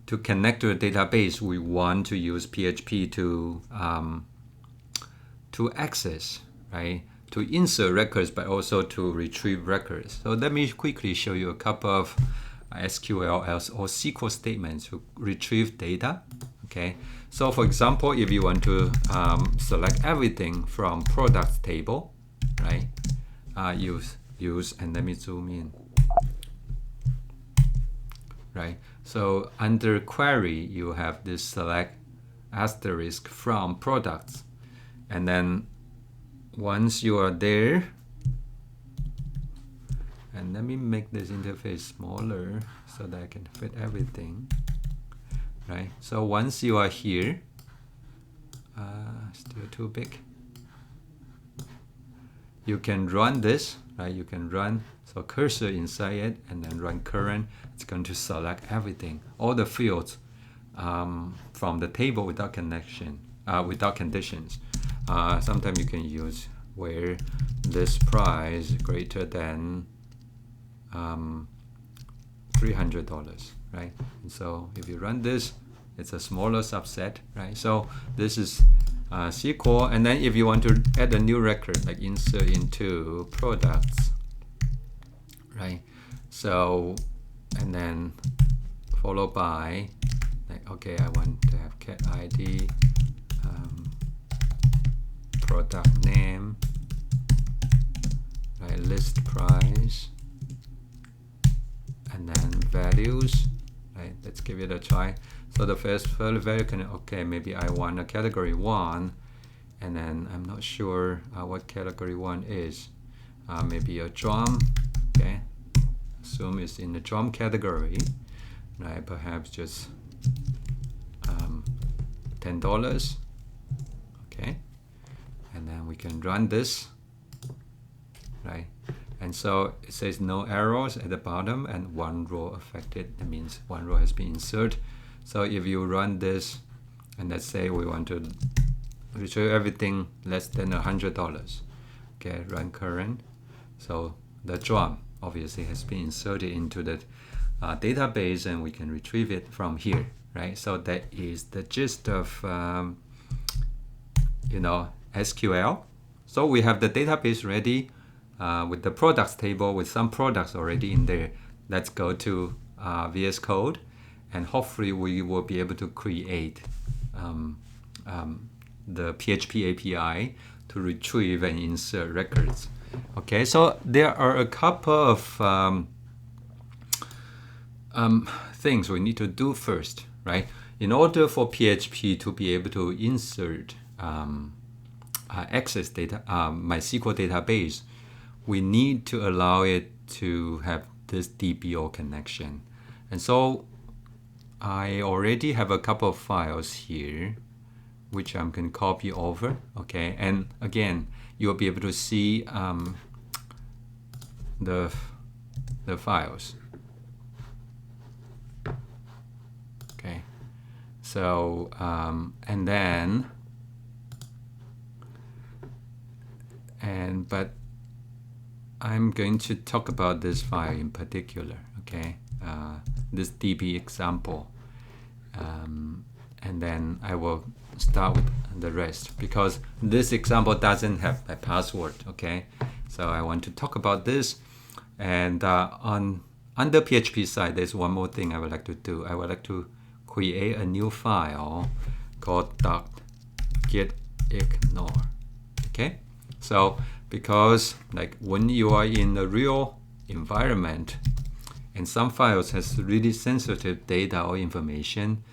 to connect to a database, we want to use PHP to access, right? To insert records, but also to retrieve records. So let me quickly show you a couple of SQL or SQL statements to retrieve data. Okay. So for example, if you want to select everything from products table, right? Use and let me zoom in. Right. So under query, you have this select asterisk from products, and then once you are there, and let me make this interface smaller so that I can fit everything. Right. So once you are here, still too big. You can run this, right? You can run, so cursor inside it and then run current. It's going to select everything, all the fields from the table without connection, without conditions. Sometimes you can use where this price greater than $300, right? And so if you run this, it's a smaller subset, right? So this is SQL, and then if you want to add a new record, like insert into products, right? So, and then followed by, like, okay, I want to have cat ID, product name, right? List price, and then values, right? Let's give it a try. So the first value can, okay, maybe I want a category 1, and then I'm not sure what category 1 is. Maybe a drum, okay? Assume it's in the drum category, right? Perhaps just $10, okay? And then we can run this, right? And so it says no errors at the bottom and 1 row affected. That means 1 row has been inserted. So if you run this, and let's say we want to retrieve everything less than $100, okay, run current. So the drum obviously has been inserted into the database, and we can retrieve it from here, right? So that is the gist of SQL. So we have the database ready with the products table with some products already in there. Let's go to VS Code, and hopefully we will be able to create the PHP API to retrieve and insert records. Okay, so there are a couple of things we need to do first, right? In order for PHP to be able to insert access data, MySQL database, we need to allow it to have this DBO connection. And so I already have a couple of files here, which I'm going to copy over, okay? And again, you'll be able to see the files. Okay, so but I'm going to talk about this file in particular, okay? This DB example, and then I will start with the rest because this example doesn't have a password, okay? So I want to talk about this, and on the PHP side, there's one more thing I would like to do. I would like to create a new file called .getignore, okay? So because like when you are in a real environment and some files has really sensitive data or information,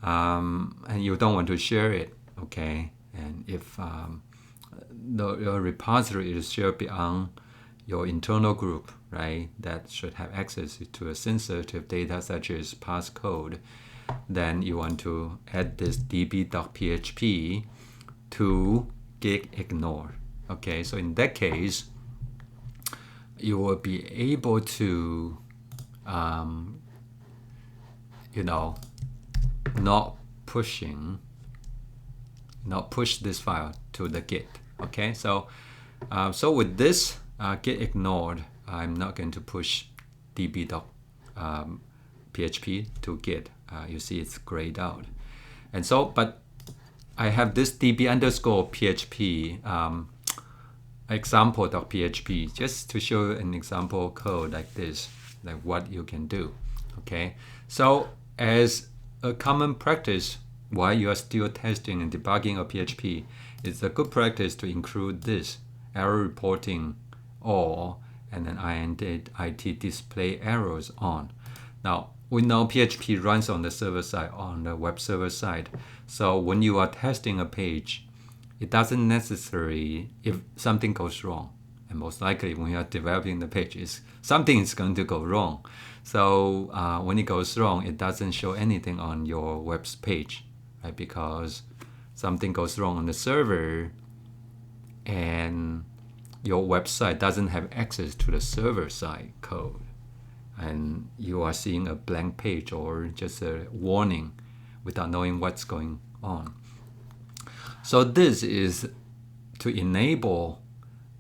and you don't want to share it, okay? And if your repository is shared beyond your internal group, right, that should have access to a sensitive data such as passcode, then you want to add this db.php to getIgnore. Okay, so in that case, you will be able to, not push this file to the Git. Okay, so with this getIgnored, I'm not going to push db.php to Git. You see it's grayed out, and so but I have this db_php example.php just to show an example code like this, like what you can do. Okay, so as a common practice while you are still testing and debugging a PHP, it's a good practice to include this error reporting all and then int display errors on. Now we know PHP runs on the server side, on the web server side. So when you are testing a page, it doesn't necessarily, if something goes wrong, and most likely when you are developing the page, something is going to go wrong. So when it goes wrong, it doesn't show anything on your web page, right? Because something goes wrong on the server and your website doesn't have access to the server side code. And you are seeing a blank page or just a warning without knowing what's going on. So this is to enable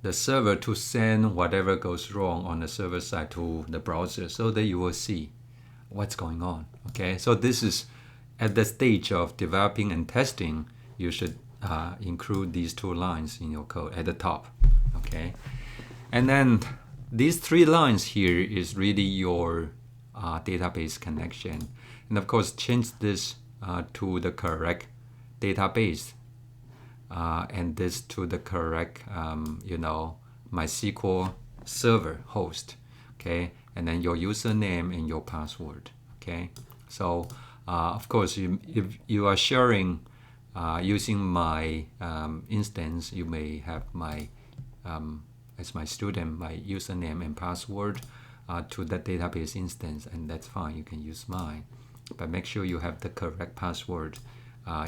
the server to send whatever goes wrong on the server side to the browser so that you will see what's going on. Okay, so this is at the stage of developing and testing, you should include these two lines in your code at the top. Okay, and then these three lines here is really your database connection. And of course, change this to the correct database and this to the correct, MySQL server host. Okay, and then your username and your password. Okay, so of course, if you are sharing using my instance, you may have my as my student, my username and password to that database instance, and that's fine. You can use mine, but make sure you have the correct password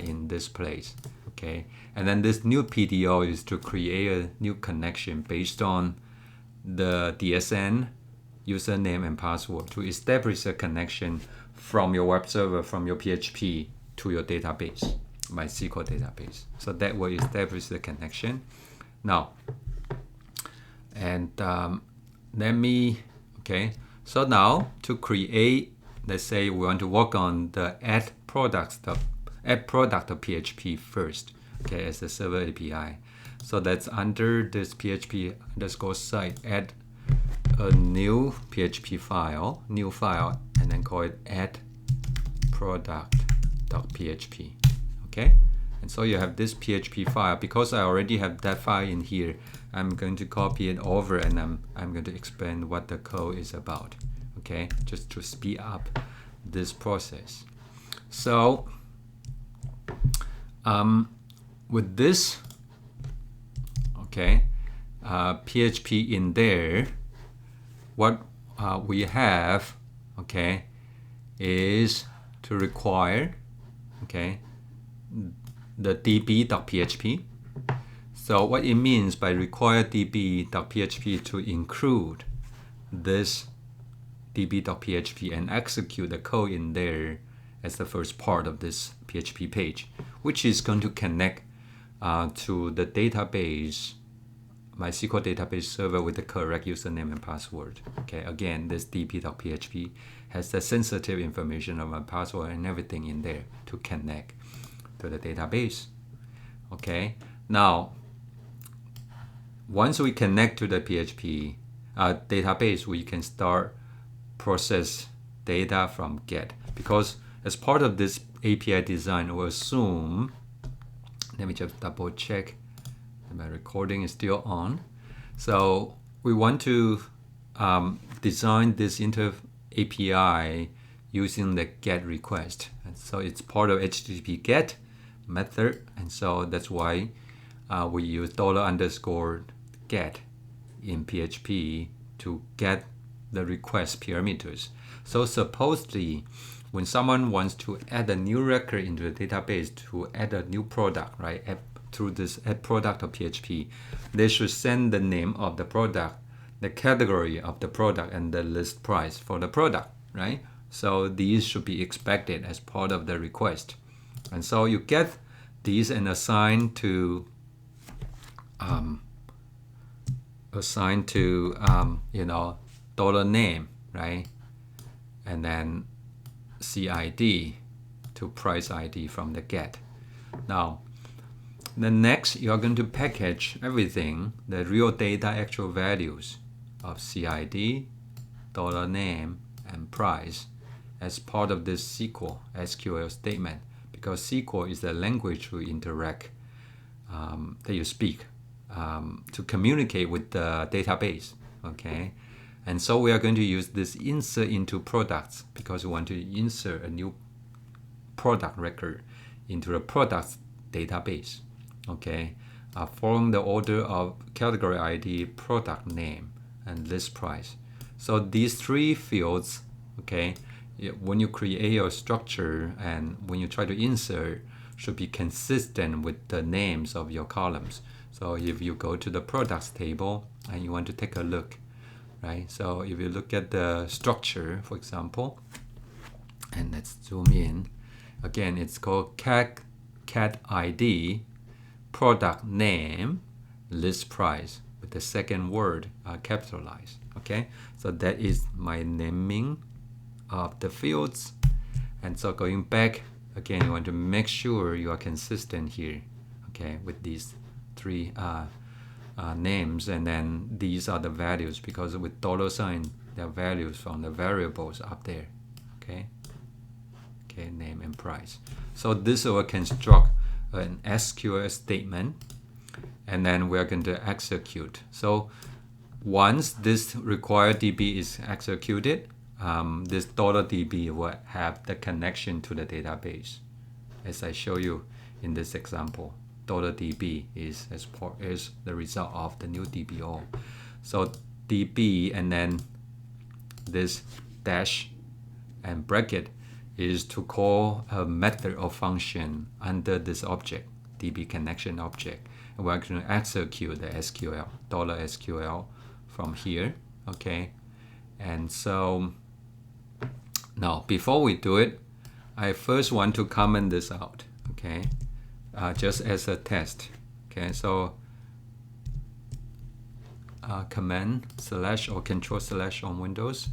in this place. Okay, and then this new PDO is to create a new connection based on the DSN username and password to establish a connection from your web server, from your PHP to your database, MySQL database. So that will establish the connection. Now, and so now to create, let's say we want to work on the addProduct of PHP first, okay, as the server API. So that's under this PHP underscore site, add a new PHP file, new file, and then call it addProduct.php. Okay, and so you have this PHP file. Because I already have that file in here, I'm going to copy it over, and I'm going to explain what the code is about. Okay, just to speed up this process. So with this, okay, PHP in there, what we have, okay, is to require, okay, the db.php. So what it means by require db.php to include this db.php and execute the code in there as the first part of this PHP page, which is going to connect to the database, MySQL database server, with the correct username and password. Okay, again, this db.php has the sensitive information of my password and everything in there to connect to the database. Okay, now once we connect to the PHP database, we can start process data from get, because as part of this API design, we'll assume, let me just double check that my recording is still on. So we want to design this API using the get request. And so it's part of HTTP get method, and so that's why we use $_get in PHP to get the request parameters. So supposedly, when someone wants to add a new record into the database to add a new product, right, through this addProduct of PHP, they should send the name of the product, the category of the product, and the list price for the product, right? So these should be expected as part of the request. And so you get these and assign to $name, right? And then CID to price ID from the get. Now, the next, you are going to package everything, the real data actual values of CID, $name, and price as part of this SQL statement, because SQL is the language we interact, that you speak to communicate with the database. Okay, and so we are going to use this insert into products, because we want to insert a new product record into the products database. Okay, following the order of category ID, product name, and list price. So these three fields, okay, when you create your structure and when you try to insert, should be consistent with the names of your columns. So if you go to the products table and you want to take a look, right? So if you look at the structure, for example, and let's zoom in, again, it's called cat ID, product name, list price, with the second word capitalized. Okay, so that is my naming of the fields. And so going back, again, you want to make sure you are consistent here, okay, with these three names, and then these are the values, because with $, there are values from the variables up there. Okay, name and price. So this will construct an SQL statement, and then we're going to execute. So once this required DB is executed, this $DB will have the connection to the database, as I show you in this example. $DB is the result of the new DBO. So DB and then this dash and bracket is to call a method or function under this object, DB connection object. And we're going to execute the SQL, $SQL from here, okay? And so now, before we do it, I first want to comment this out, okay? Just as a test, okay? So command / or control / on Windows,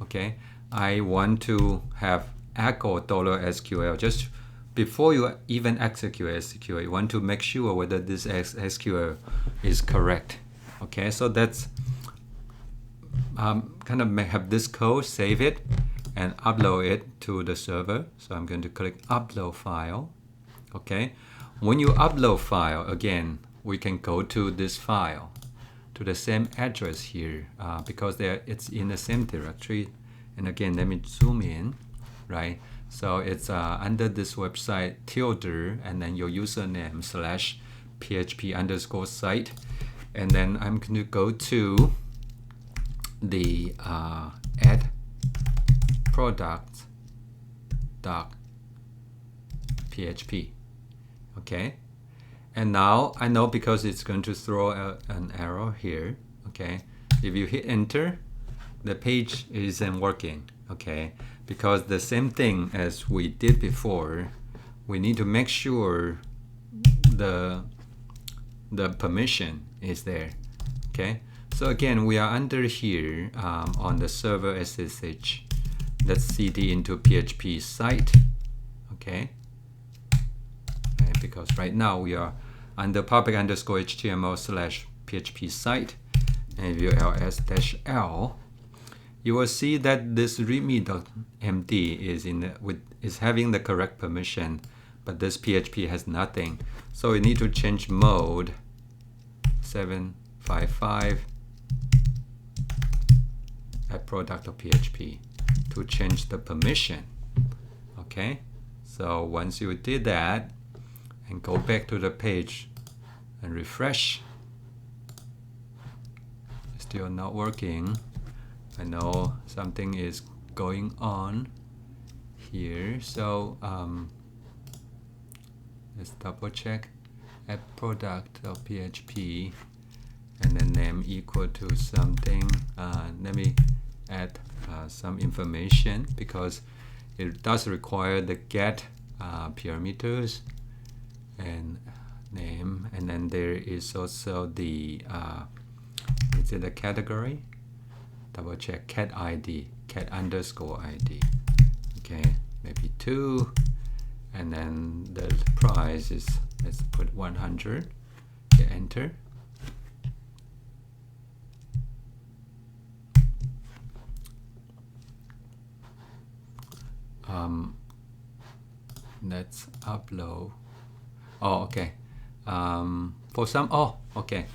okay? I want to have echo $SQL just before you even execute SQL, you want to make sure whether this SQL is correct. Okay, so that's kind of have this code, save it, and upload it to the server. So I'm going to click upload file. Okay, when you upload file, again, we can go to this file, to the same address here, because it's in the same directory. And again, let me zoom in, right? So it's under this website tilde and then your username / php_site. And then I'm going to go to the addProduct.php. Okay. And now I know because it's going to throw an error here. Okay. If you hit enter, the page isn't working. Okay. Because the same thing as we did before, we need to make sure the permission is there. Okay, so again, we are under here on the server SSH. Let's cd into PHP site. Okay, and because right now we are under public_html / PHP site, and if you ls-l, you will see that this readme.md is having the correct permission, but this PHP has nothing. So we need to change mode 755 addProduct.php to change the permission. Okay, so once you did that and go back to the page and refresh, it's still not working. I know something is going on here, so let's double check addProduct.php and then name equal to something. Let me add some information because it does require the get parameters and name, and then there is also the is it a category? Double check cat ID, cat_ID. Okay, maybe 2, and then the price is, let's put 100. Hit enter. Let's upload. Oh, okay. For some, oh, okay.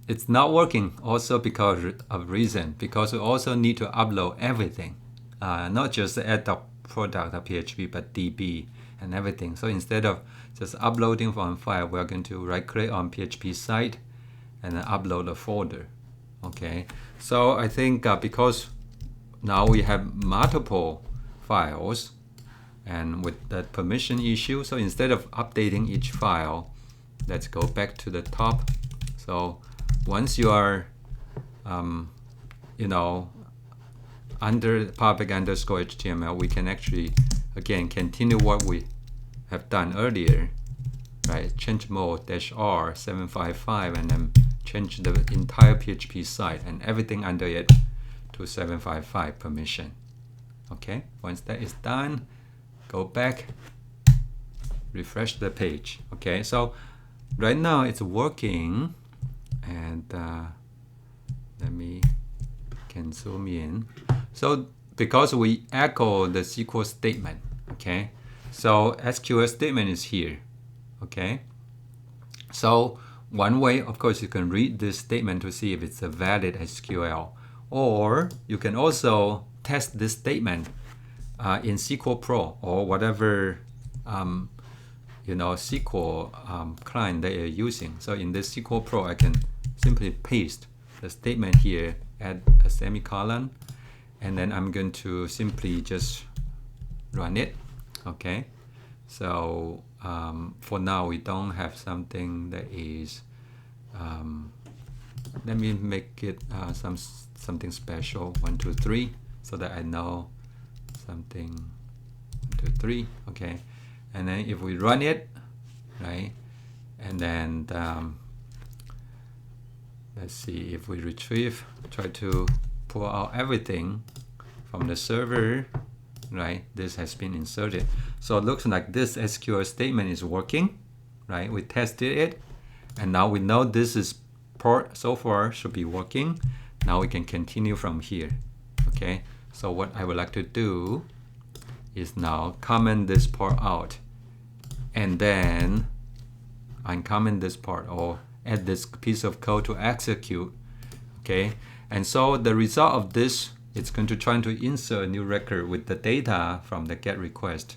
It's not working also because of reason, because we also need to upload everything, not just addProduct.php, but DB and everything. So instead of just uploading from file, we're going to right click on PHP site and then upload a folder. Okay, so I think because now we have multiple files and with that permission issue, so instead of updating each file, let's go back to the top. So once you are under public_html, we can actually again continue what we have done earlier, right? Change mode -r 755 and then change the entire PHP site and everything under it to 755 permission. Okay, once that is done, go back, refresh the page. Okay, so right now it's working, and let me can zoom in. So because we echo the SQL statement, okay, so SQL statement is here. Okay, so one way, of course, you can read this statement to see if it's a valid SQL, or you can also test this statement in SequelPro or whatever SQL client that you're using. So in this SequelPro, I can simply paste the statement here, add a semicolon, and then I'm going to simply just run it. Okay, so for now we don't have something that is let me make it something special, 1 2 3, so that I know something 1 2 3. Okay, and then if we run it, right, and then let's see if we retrieve, try to pull out everything from the server, right? This has been inserted. So it looks like this SQL statement is working, right? We tested it, and now we know this is port so far should be working. Now we can continue from here, okay? So what I would like to do is now comment this part out, and then uncomment this part or add this piece of code to execute, okay? And so the result of this, it's going to try to insert a new record with the data from the GET request,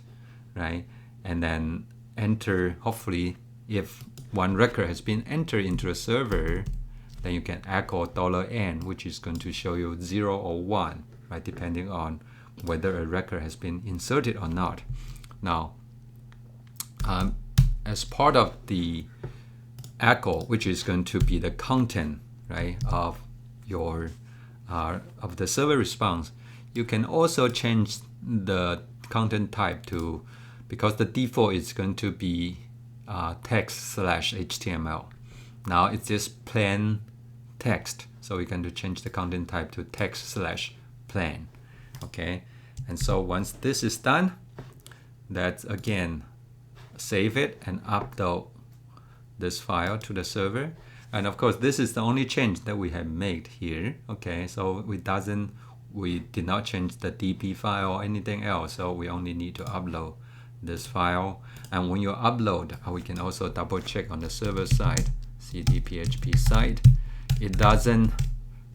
right? And then enter, hopefully, if one record has been entered into a server, then you can echo $n, which is going to show you 0 or 1, right? Depending on whether a record has been inserted or not. Now, as part of the echo, which is going to be the content, right, of your of the server response, you can also change the content type to, because the default is going to be text/HTML. Now it's just plain text, so we're going to change the content type to text/plain. Okay, and so once this is done, let's again save it and upload this file to the server. And of course, this is the only change that we have made here. Okay, so we did not change the DB file or anything else. So we only need to upload this file. And when you upload, we can also double check on the server side, cd php side. It doesn't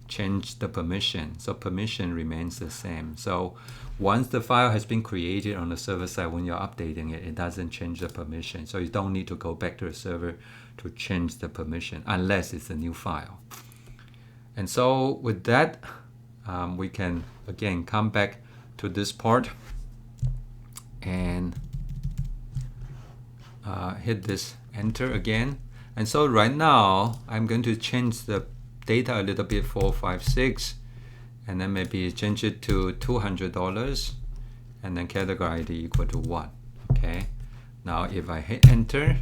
change the permission, so permission remains the same. So once the file has been created on the server side, when you're updating it, it doesn't change the permission. So you don't need to go back to the server to change the permission unless it's a new file. And so with that, we can again come back to this part and hit this enter again. And so right now, I'm going to change the data a little bit, 456, and then maybe change it to $200, and then category ID equal to 1. Okay. Now if I hit enter,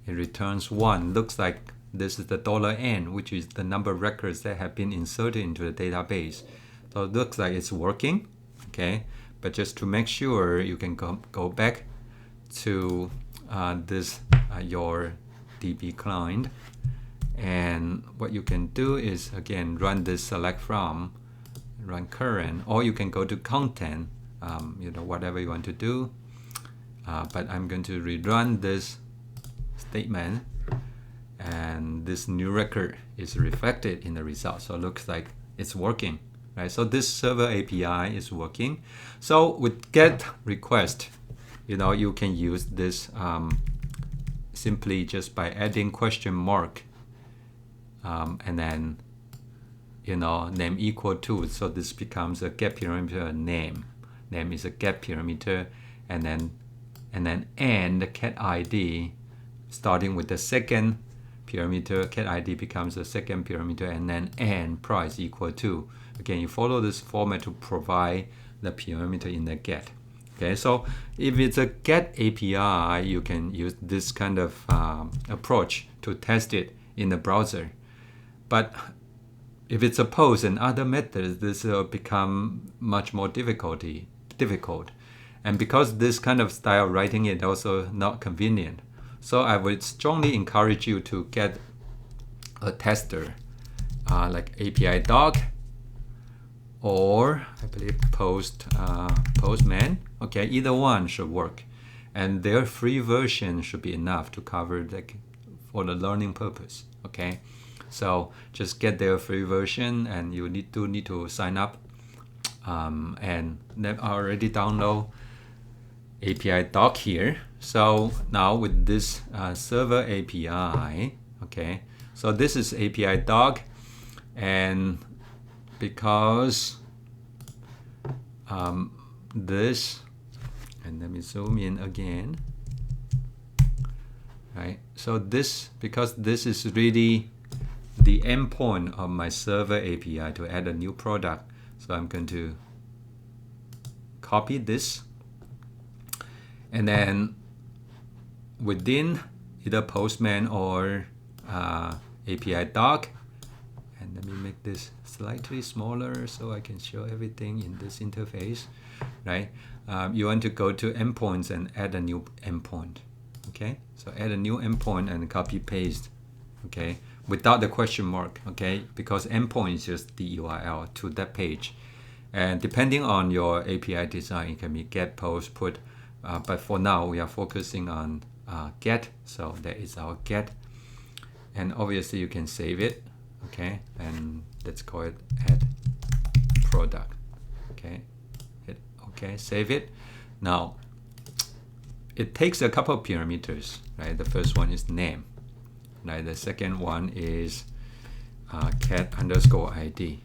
it returns 1. Looks like this is the $n, which is the number of records that have been inserted into the database. So it looks like it's working. Okay. But just to make sure, you can go back to your DB client, and what you can do is again run this select from, run current, or you can go to content, whatever you want to do. But I'm going to rerun this statement, and this new record is reflected in the result. So it looks like it's working, right? So this server API is working. So with GET request, you can use this simply just by adding question mark, and then name equal to, so this becomes a get parameter name. Name is a get parameter, and then and the cat ID, starting with the second parameter, cat ID becomes the second parameter, and then and price equal to. Again, you follow this format to provide the parameter in the get. Okay, so if it's a GET API, you can use this kind of approach to test it in the browser. But if it's a post and other methods, this will become much more difficult. And because this kind of style writing is also not convenient. So I would strongly encourage you to get a tester like APIDog, or I believe PostMan. Okay, either one should work, and their free version should be enough to cover for the learning purpose. Okay, so just get their free version, and you need to sign up, and then already download APIDog here. So now with this server API, okay, so this is APIDog, and because this, and let me zoom in again, right? So because this is really the endpoint of my server API to add a new product, so I'm going to copy this, and then within either PostMan or APIDog, and And let me make this slightly smaller so I can show everything in this interface, right? You want to go to endpoints and add a new endpoint, okay? So add a new endpoint and copy paste, okay? Without the question mark, okay? Because endpoint is just the URL to that page. And depending on your API design, it can be get, post, put. But for now, we are focusing on get. So that is our get. And obviously, you can save it, okay? And let's call it addProduct, okay? Hit OK, save it. Now, it takes a couple of parameters, right? The first one is name, right? The second one is cat_ID.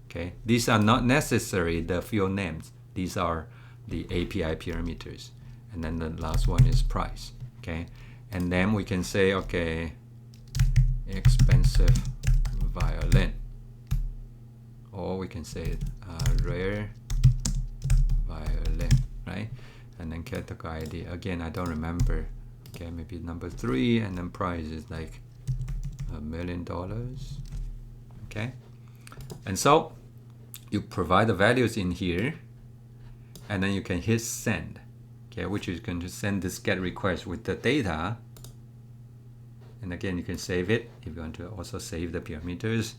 Okay, these are not necessarily the field names. These are the API parameters. And then the last one is price. Okay, and then we can say, okay, expensive violin, or we can say rare violin, right? And then category ID. Again, I don't remember. Okay, maybe number 3, and then price is like $1 million. Okay, and so you provide the values in here, and then you can hit send, okay, which is going to send this GET request with the data. And again, you can save it if you want to also save the parameters.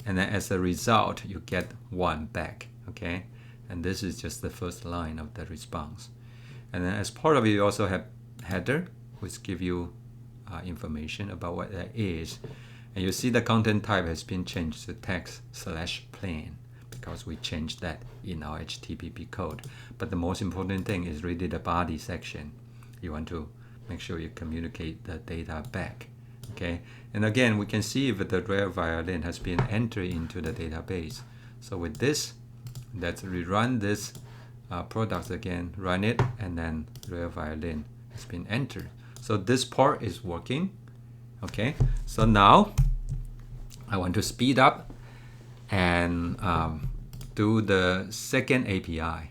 And then as a result, you get 1 back, okay? And this is just the first line of the response. And then as part of it, you also have header, which give you information about what that is. And you see the content type has been changed to text/plain, because we changed that in our HTTP code. But the most important thing is really the body section. You want to make sure you communicate the data back, okay? And again, we can see if the rare violin has been entered into the database. So with this, let's rerun this products again, run it, and then rare violin has been entered. So this part is working, okay? So now I want to speed up and do the second API.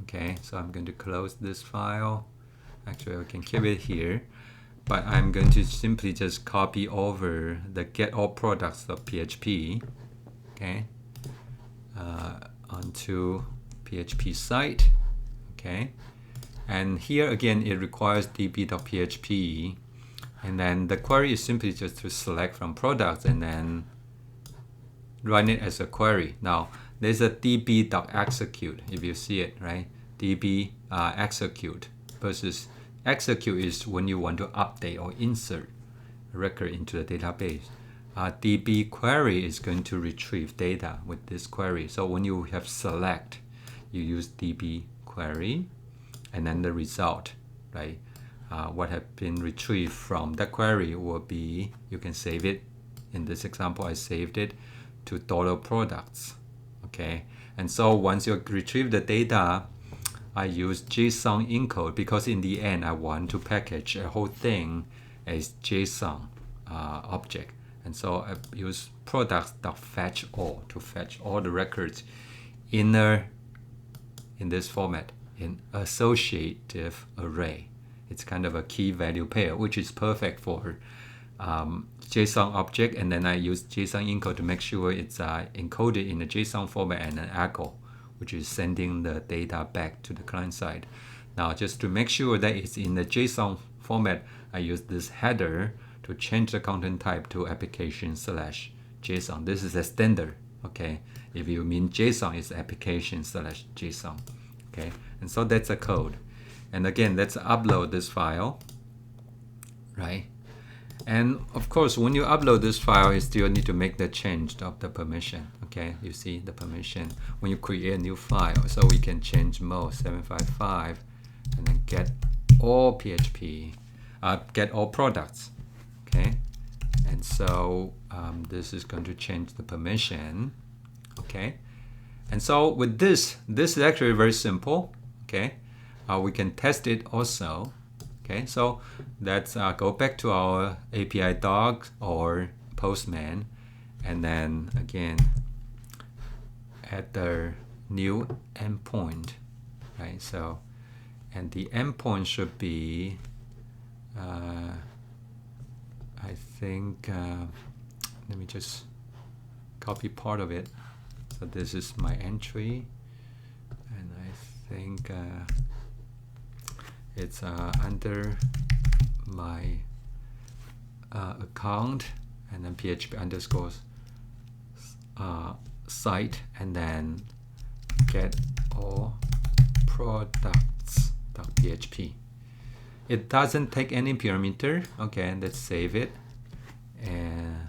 Okay, so I'm going to close this file. Actually, I can keep it here, but I'm going to simply just copy over the getAllProducts.php, okay, onto PHP site. Okay, and here again it requires db.php, and then the query is simply just to select from products and then run it as a query. Now there's a db.execute, if you see it, right? db execute versus execute is when you want to update or insert a record into the database. db query is going to retrieve data with this query. So when you have select, you use db query, and then the result, right? What have been retrieved from the query will be, you can save it. In this example, I saved it to $products, okay? And so once you retrieve the data, I use JSON encode, because in the end, I want to package a whole thing as JSON object. And so I use products.fetchAll to fetch all the records in this format, in associative array. It's kind of a key value pair, which is perfect for JSON object, and then I use JSON encode to make sure it's encoded in the JSON format, and an echo, which is sending the data back to the client side. Now, just to make sure that it's in the JSON format, I use this header to change the content type to application/JSON. This is a standard, okay? If you mean JSON, it's application/JSON, okay? And so that's a code. And again, let's upload this file, right? And of course, when you upload this file, you still need to make the change of the permission, okay? You see the permission when you create a new file. So we can change mode 755 and then get all PHP, get all products, okay? And so this is going to change the permission, okay? And so with this is actually very simple, okay? We can test it also. Okay, so let's go back to our APIDog or PostMan, and then again add the new endpoint, right? So, and the endpoint should be, I think, let me just copy part of it. So this is my entry, and I think it's under my account, and then PHP underscore site, and then getAllProducts.php. It doesn't take any parameter. Okay, let's save it and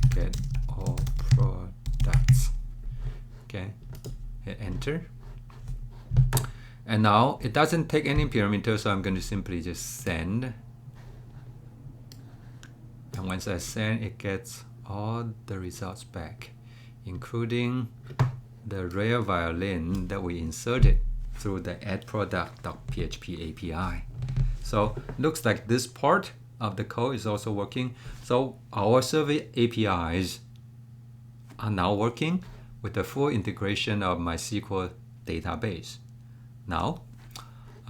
getAllProducts. Okay, hit enter. And now it doesn't take any parameter, so I'm going to simply just send. And once I send, it gets all the results back, including the rare violin that we inserted through the addProduct.php API. So looks like this part of the code is also working. So our server APIs are now working with the full integration of MySQL database. Now,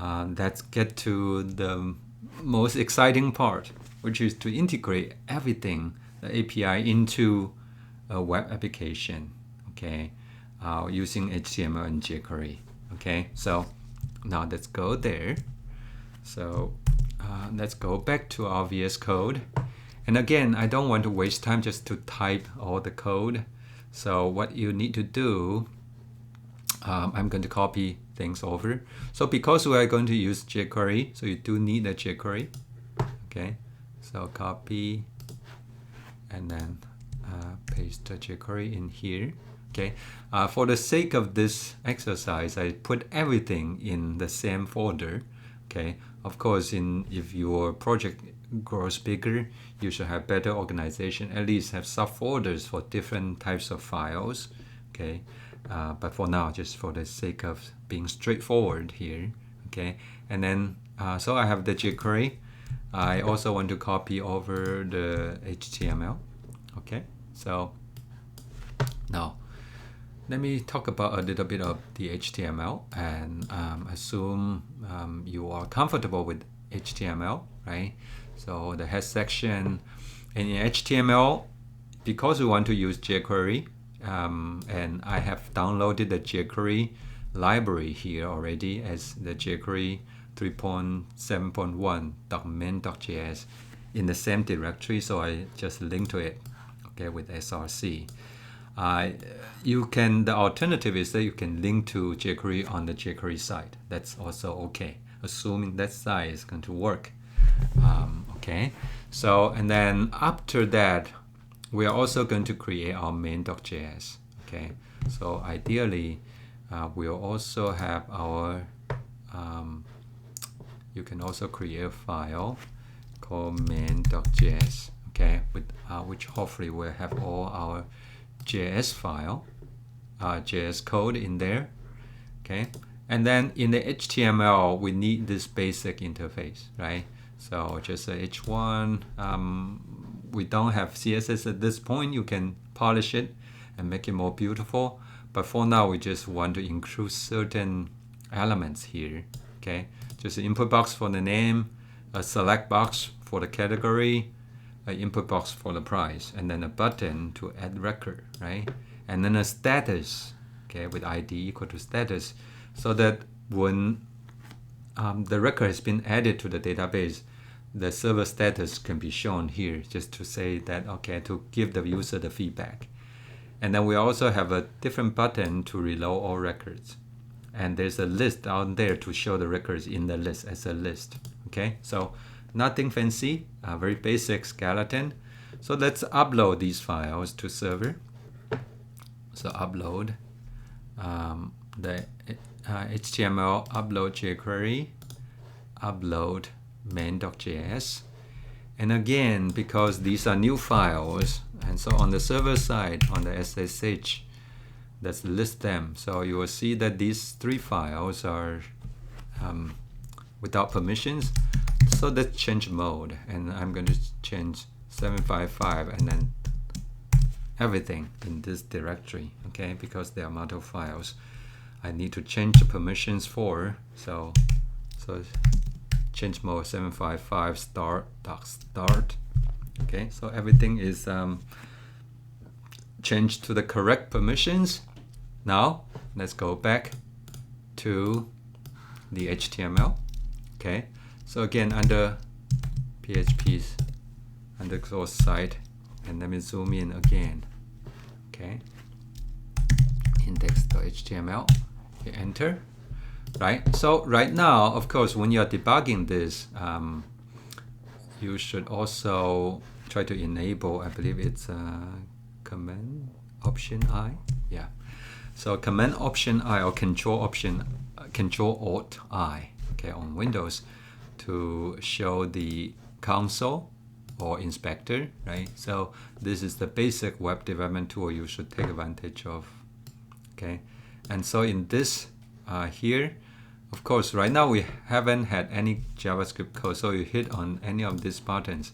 let's get to the most exciting part, which is to integrate everything, the API, into a web application, okay, using HTML and jQuery. Okay, so now let's go there. So let's go back to our VS Code. And again, I don't want to waste time just to type all the code. So what you need to do, I'm going to copy things over. So because we are going to use jQuery, so you do need a jQuery. Okay, so copy and then paste the jQuery in here. Okay, for the sake of this exercise, I put everything in the same folder. Okay, of course, if your project grows bigger, you should have better organization, at least have subfolders for different types of files. Okay, but for now, just for the sake of being straightforward here. Okay, and then so I have the jQuery. I also want to copy over the HTML. Okay, so now let me talk about a little bit of the HTML, and assume you are comfortable with HTML, right? So the head section, and in HTML, because we want to use jQuery, and I have downloaded the jQuery library here already as the jQuery 3.7.1.main.js in the same directory, so I just link to it, okay, with src. The alternative is that you can link to jQuery on the jQuery site. That's also okay, assuming that site is going to work. Okay, so and then after that, we are also going to create our main.js. Okay, so ideally, we'll also have our, you can also create a file called main.js. Okay, with which hopefully will have all our JS file, JS code in there. Okay, and then in the HTML, we need this basic interface, right? So just a H1. We don't have CSS at this point. You can polish it and make it more beautiful. But for now, we just want to include certain elements here. Okay, just an input box for the name, a select box for the category, an input box for the price, and then a button to add record, right? And then a status, okay, with ID equal to status, so that when the record has been added to the database, the server status can be shown here, just to say that, okay, to give the user the feedback. And then we also have a different button to reload all records. And there's a list out there to show the records in the list as a list. Okay, so nothing fancy, very basic skeleton. So let's upload these files to server. So upload the HTML, upload jQuery, upload main.js. And again, because these are new files, and so on the server side, on the SSH, let's list them. So you will see that these three files are without permissions. So let's change mode, and I'm going to change 755 and then everything in this directory, okay, because there are multiple files I need to change the permissions for. So change mode 755 start. Okay, so everything is change to the correct permissions. Now let's go back to the HTML. Okay, so again under PHP's underscore site, and let me zoom in again. Okay, index.html, you enter. Right, so right now, of course, when you're debugging this, you should also try to enable, I believe it's command option I, yeah. So command option I or control alt I, okay, on Windows to show the console or inspector, right? So this is the basic web development tool you should take advantage of, okay? And so in this here, of course, right now we haven't had any JavaScript code, so you hit on any of these buttons,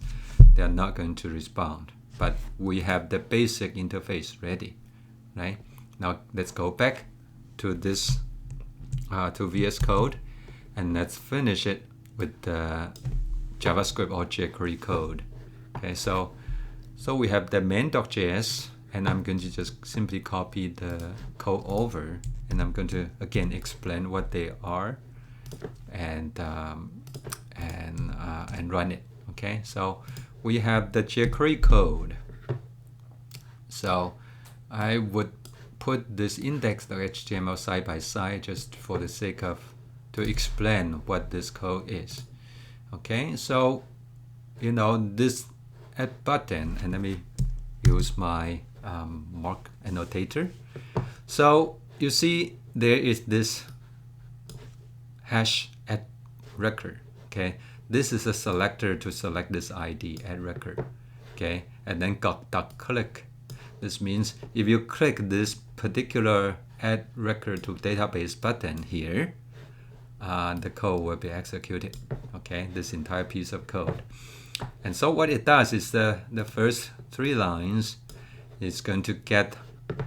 they are not going to respond. But we have the basic interface ready, right? Now let's go back to this, to VS Code, and let's finish it with the JavaScript or jQuery code. Okay, so we have the main.js, and I'm going to just simply copy the code over, and I'm going to again explain what they are, and run it. Okay, so we have the jQuery code. So I would put this index.html side by side just for the sake of to explain what this code is. Okay, so you know this add button, and let me use my mark annotator. So you see there is this hash add record. Okay, this is a selector to select this ID add record. Okay, and then click. This means if you click this particular add record to database button here, the code will be executed. Okay, this entire piece of code. And so what it does is the first 3 lines is going to get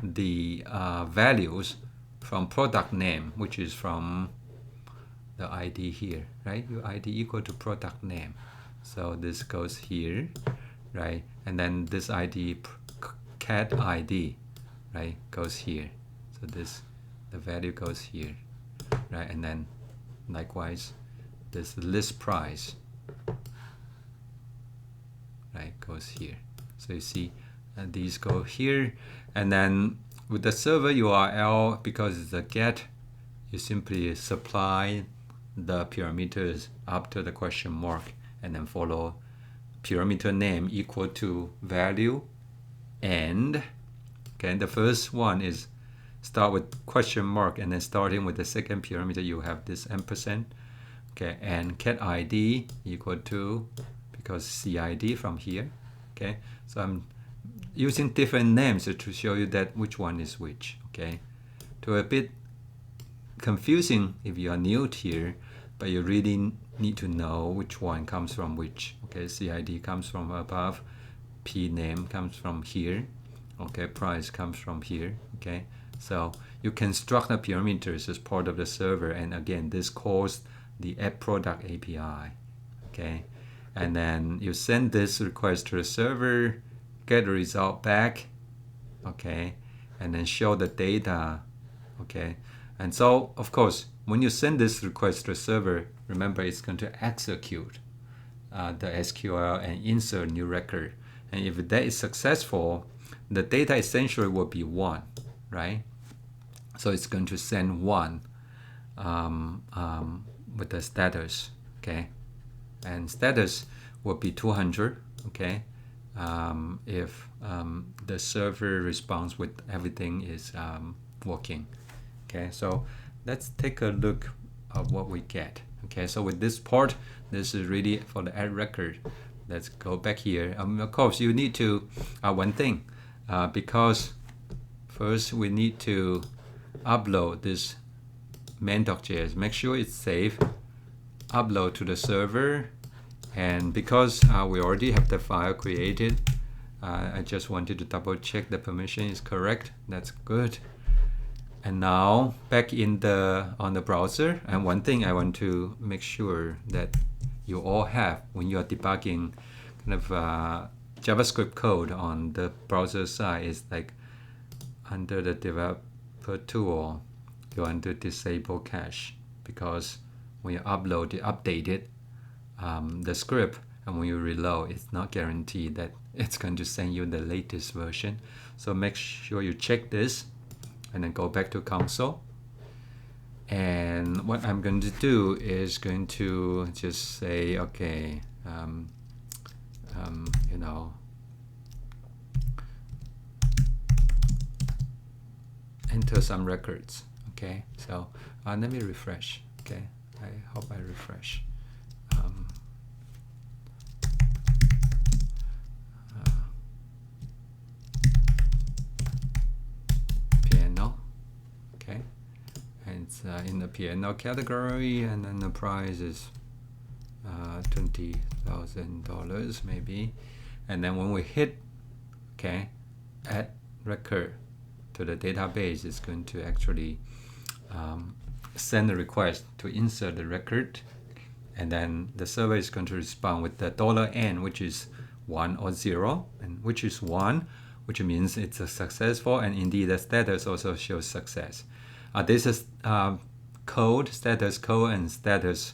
the values from product name, which is from the ID here, right? Your ID equal to product name. So this goes here, right? And then this ID, cat ID, right, goes here. So this, the value goes here, right? And then likewise, this list price, right, goes here. So you see these go here, and then with the server URL, because it's a get, you simply supply the parameters after the question mark, and then follow parameter name equal to value, and okay, the first one is start with question mark, and then starting with the second parameter you have this ampersand, okay, and cat ID equal to, because CID from here, okay, so I'm using different names to show you that which one is which, okay, to a bit confusing if you are new here, but you really need to know which one comes from which. Okay, CID comes from above, P name comes from here, okay, price comes from here. Okay, so you construct the parameters as part of the server, and again this calls the addProduct API. Okay, and then you send this request to the server, get the result back, okay, and then show the data. Okay, and so of course when you send this request to the server, remember it's going to execute the SQL and insert new record, and if that is successful, the data essentially will be 1, right? So it's going to send 1 with the status, okay, and status will be 200, okay, if the server responds with everything is working. Okay, so let's take a look at what we get. Okay, so with this part, this is really for the add record. Let's go back here. Of course, you need to one thing, because first we need to upload this main.js. Make sure it's safe. Upload to the server, and because we already have the file created, I just wanted to double check the permission is correct. That's good. And now back in on the browser, and one thing I want to make sure that you all have when you are debugging kind of JavaScript code on the browser side is like under the developer tool, you want to disable cache, because when you upload, you update it, the script, and when you reload, it's not guaranteed that it's going to send you the latest version. So make sure you check this, and then go back to console. And what I'm going to do is going to just say, okay, you know, enter some records. Okay, so let me refresh. Okay, I hope I refresh. Piano. Okay, and it's in the piano category, and then the price is $20,000 maybe. And then when we hit, okay, add record to the database, it's going to actually send a request to insert the record, and then the server is going to respond with the $n, which is 1 or 0, and which is 1, which means it's a successful, and indeed the status also shows success. This is code, status code, and status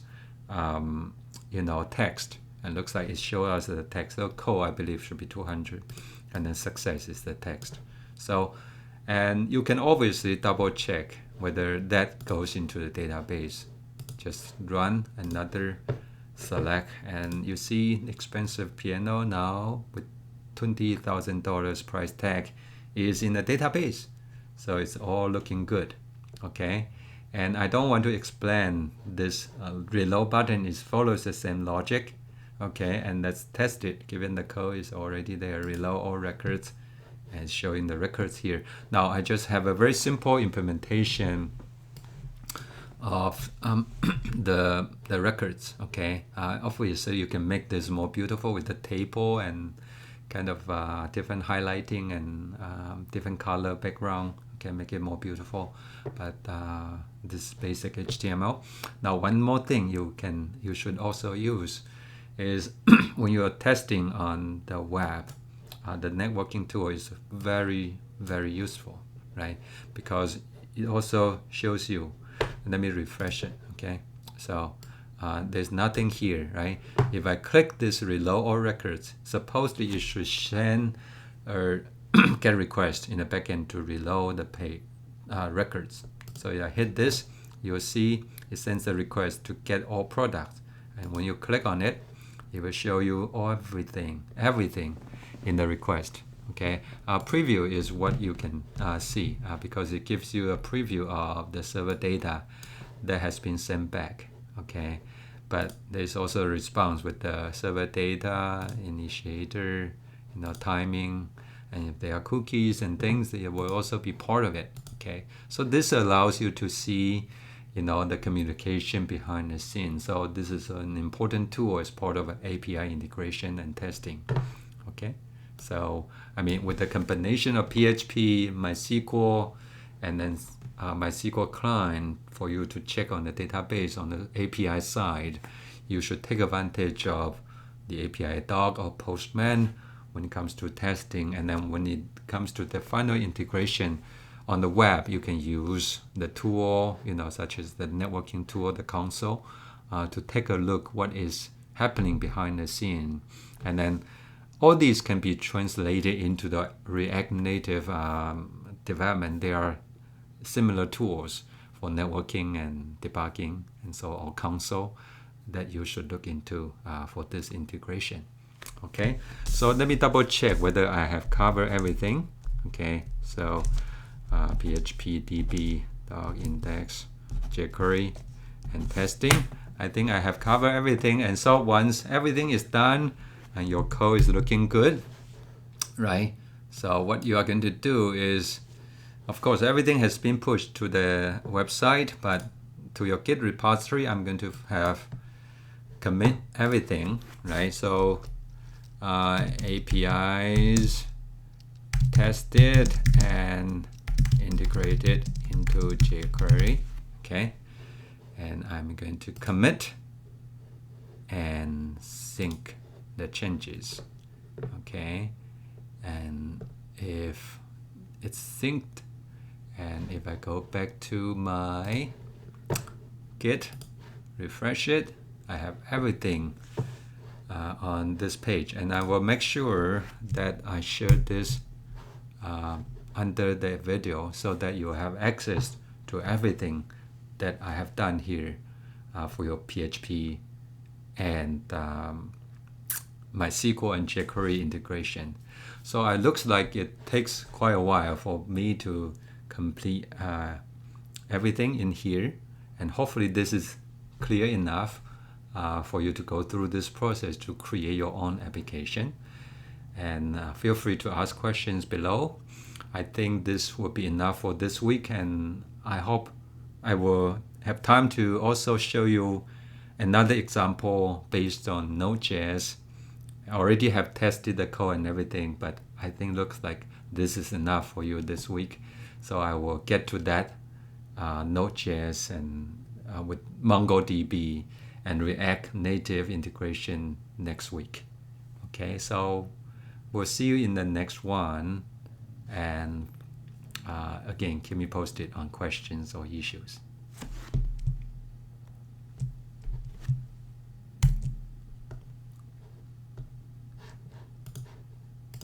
you know, text, and looks like it shows us the text. So code, I believe, should be 200, and then success is the text. So, and you can obviously double check whether that goes into the database. Just run another select, and you see expensive piano now with $20,000 price tag is in the database. So it's all looking good. Okay, and I don't want to explain this reload button. It follows the same logic. Okay, and let's test it. Given the code is already there, reload all records, and showing the records here. Now I just have a very simple implementation of the records. Okay, obviously you can make this more beautiful with the table and kind of different highlighting and different color background. Okay, make it more beautiful, but this basic HTML. Now one more thing you should also use is when you are testing on the web, the networking tool is very, very useful, right? Because it also shows you. Let me refresh it. Okay, so there's nothing here, right? If I click this reload all records, supposedly you should send or get request in the backend to reload the records. So if I hit this, you'll see it sends a request to get all products, and when you click on it, it will show you everything in the request. Okay, preview is what you can see because it gives you a preview of the server data that has been sent back. Okay, but there's also a response with the server data, initiator, you know, timing, and if there are cookies and things, it will also be part of it. Okay, so this allows you to see, you know, the communication behind the scenes. So this is an important tool as part of API integration and testing. Okay, so I mean, with the combination of PHP, MySQL, and then MySQL client for you to check on the database on the API side, you should take advantage of the APIDog or PostMan when it comes to testing. And then when it comes to the final integration on the web, you can use the tool, you know, such as the networking tool, the console, to take a look what is happening behind the scene. And then all these can be translated into the React Native development. They are similar tools for networking and debugging, and so on, console that you should look into for this integration. Okay, so let me double check whether I have covered everything. Okay, so PHP, DB, dog index, jQuery, and testing. I think I have covered everything. And so once everything is done and your code is looking good, right? So what you are going to do is, of course, everything has been pushed to the website, but to your Git repository, I'm going to have commit everything, right? So APIs tested and integrated into jQuery. Okay, and I'm going to commit and sync the changes. Okay, and if it's synced And if I go back to my Git, refresh it, I have everything on this page. And I will make sure that I share this under the video so that you have access to everything that I have done here for your PHP and MySQL and jQuery integration. So it looks like it takes quite a while for me to complete everything in here, and hopefully this is clear enough for you to go through this process to create your own application. And feel free to ask questions below. I think this will be enough for this week, and I hope I will have time to also show you another example based on Node.js. I already have tested the code and everything, but I think looks like this is enough for you this week. So I will get to that Node.js and with MongoDB and React Native integration next week. Okay, so we'll see you in the next one. And again, keep me posted on questions or issues.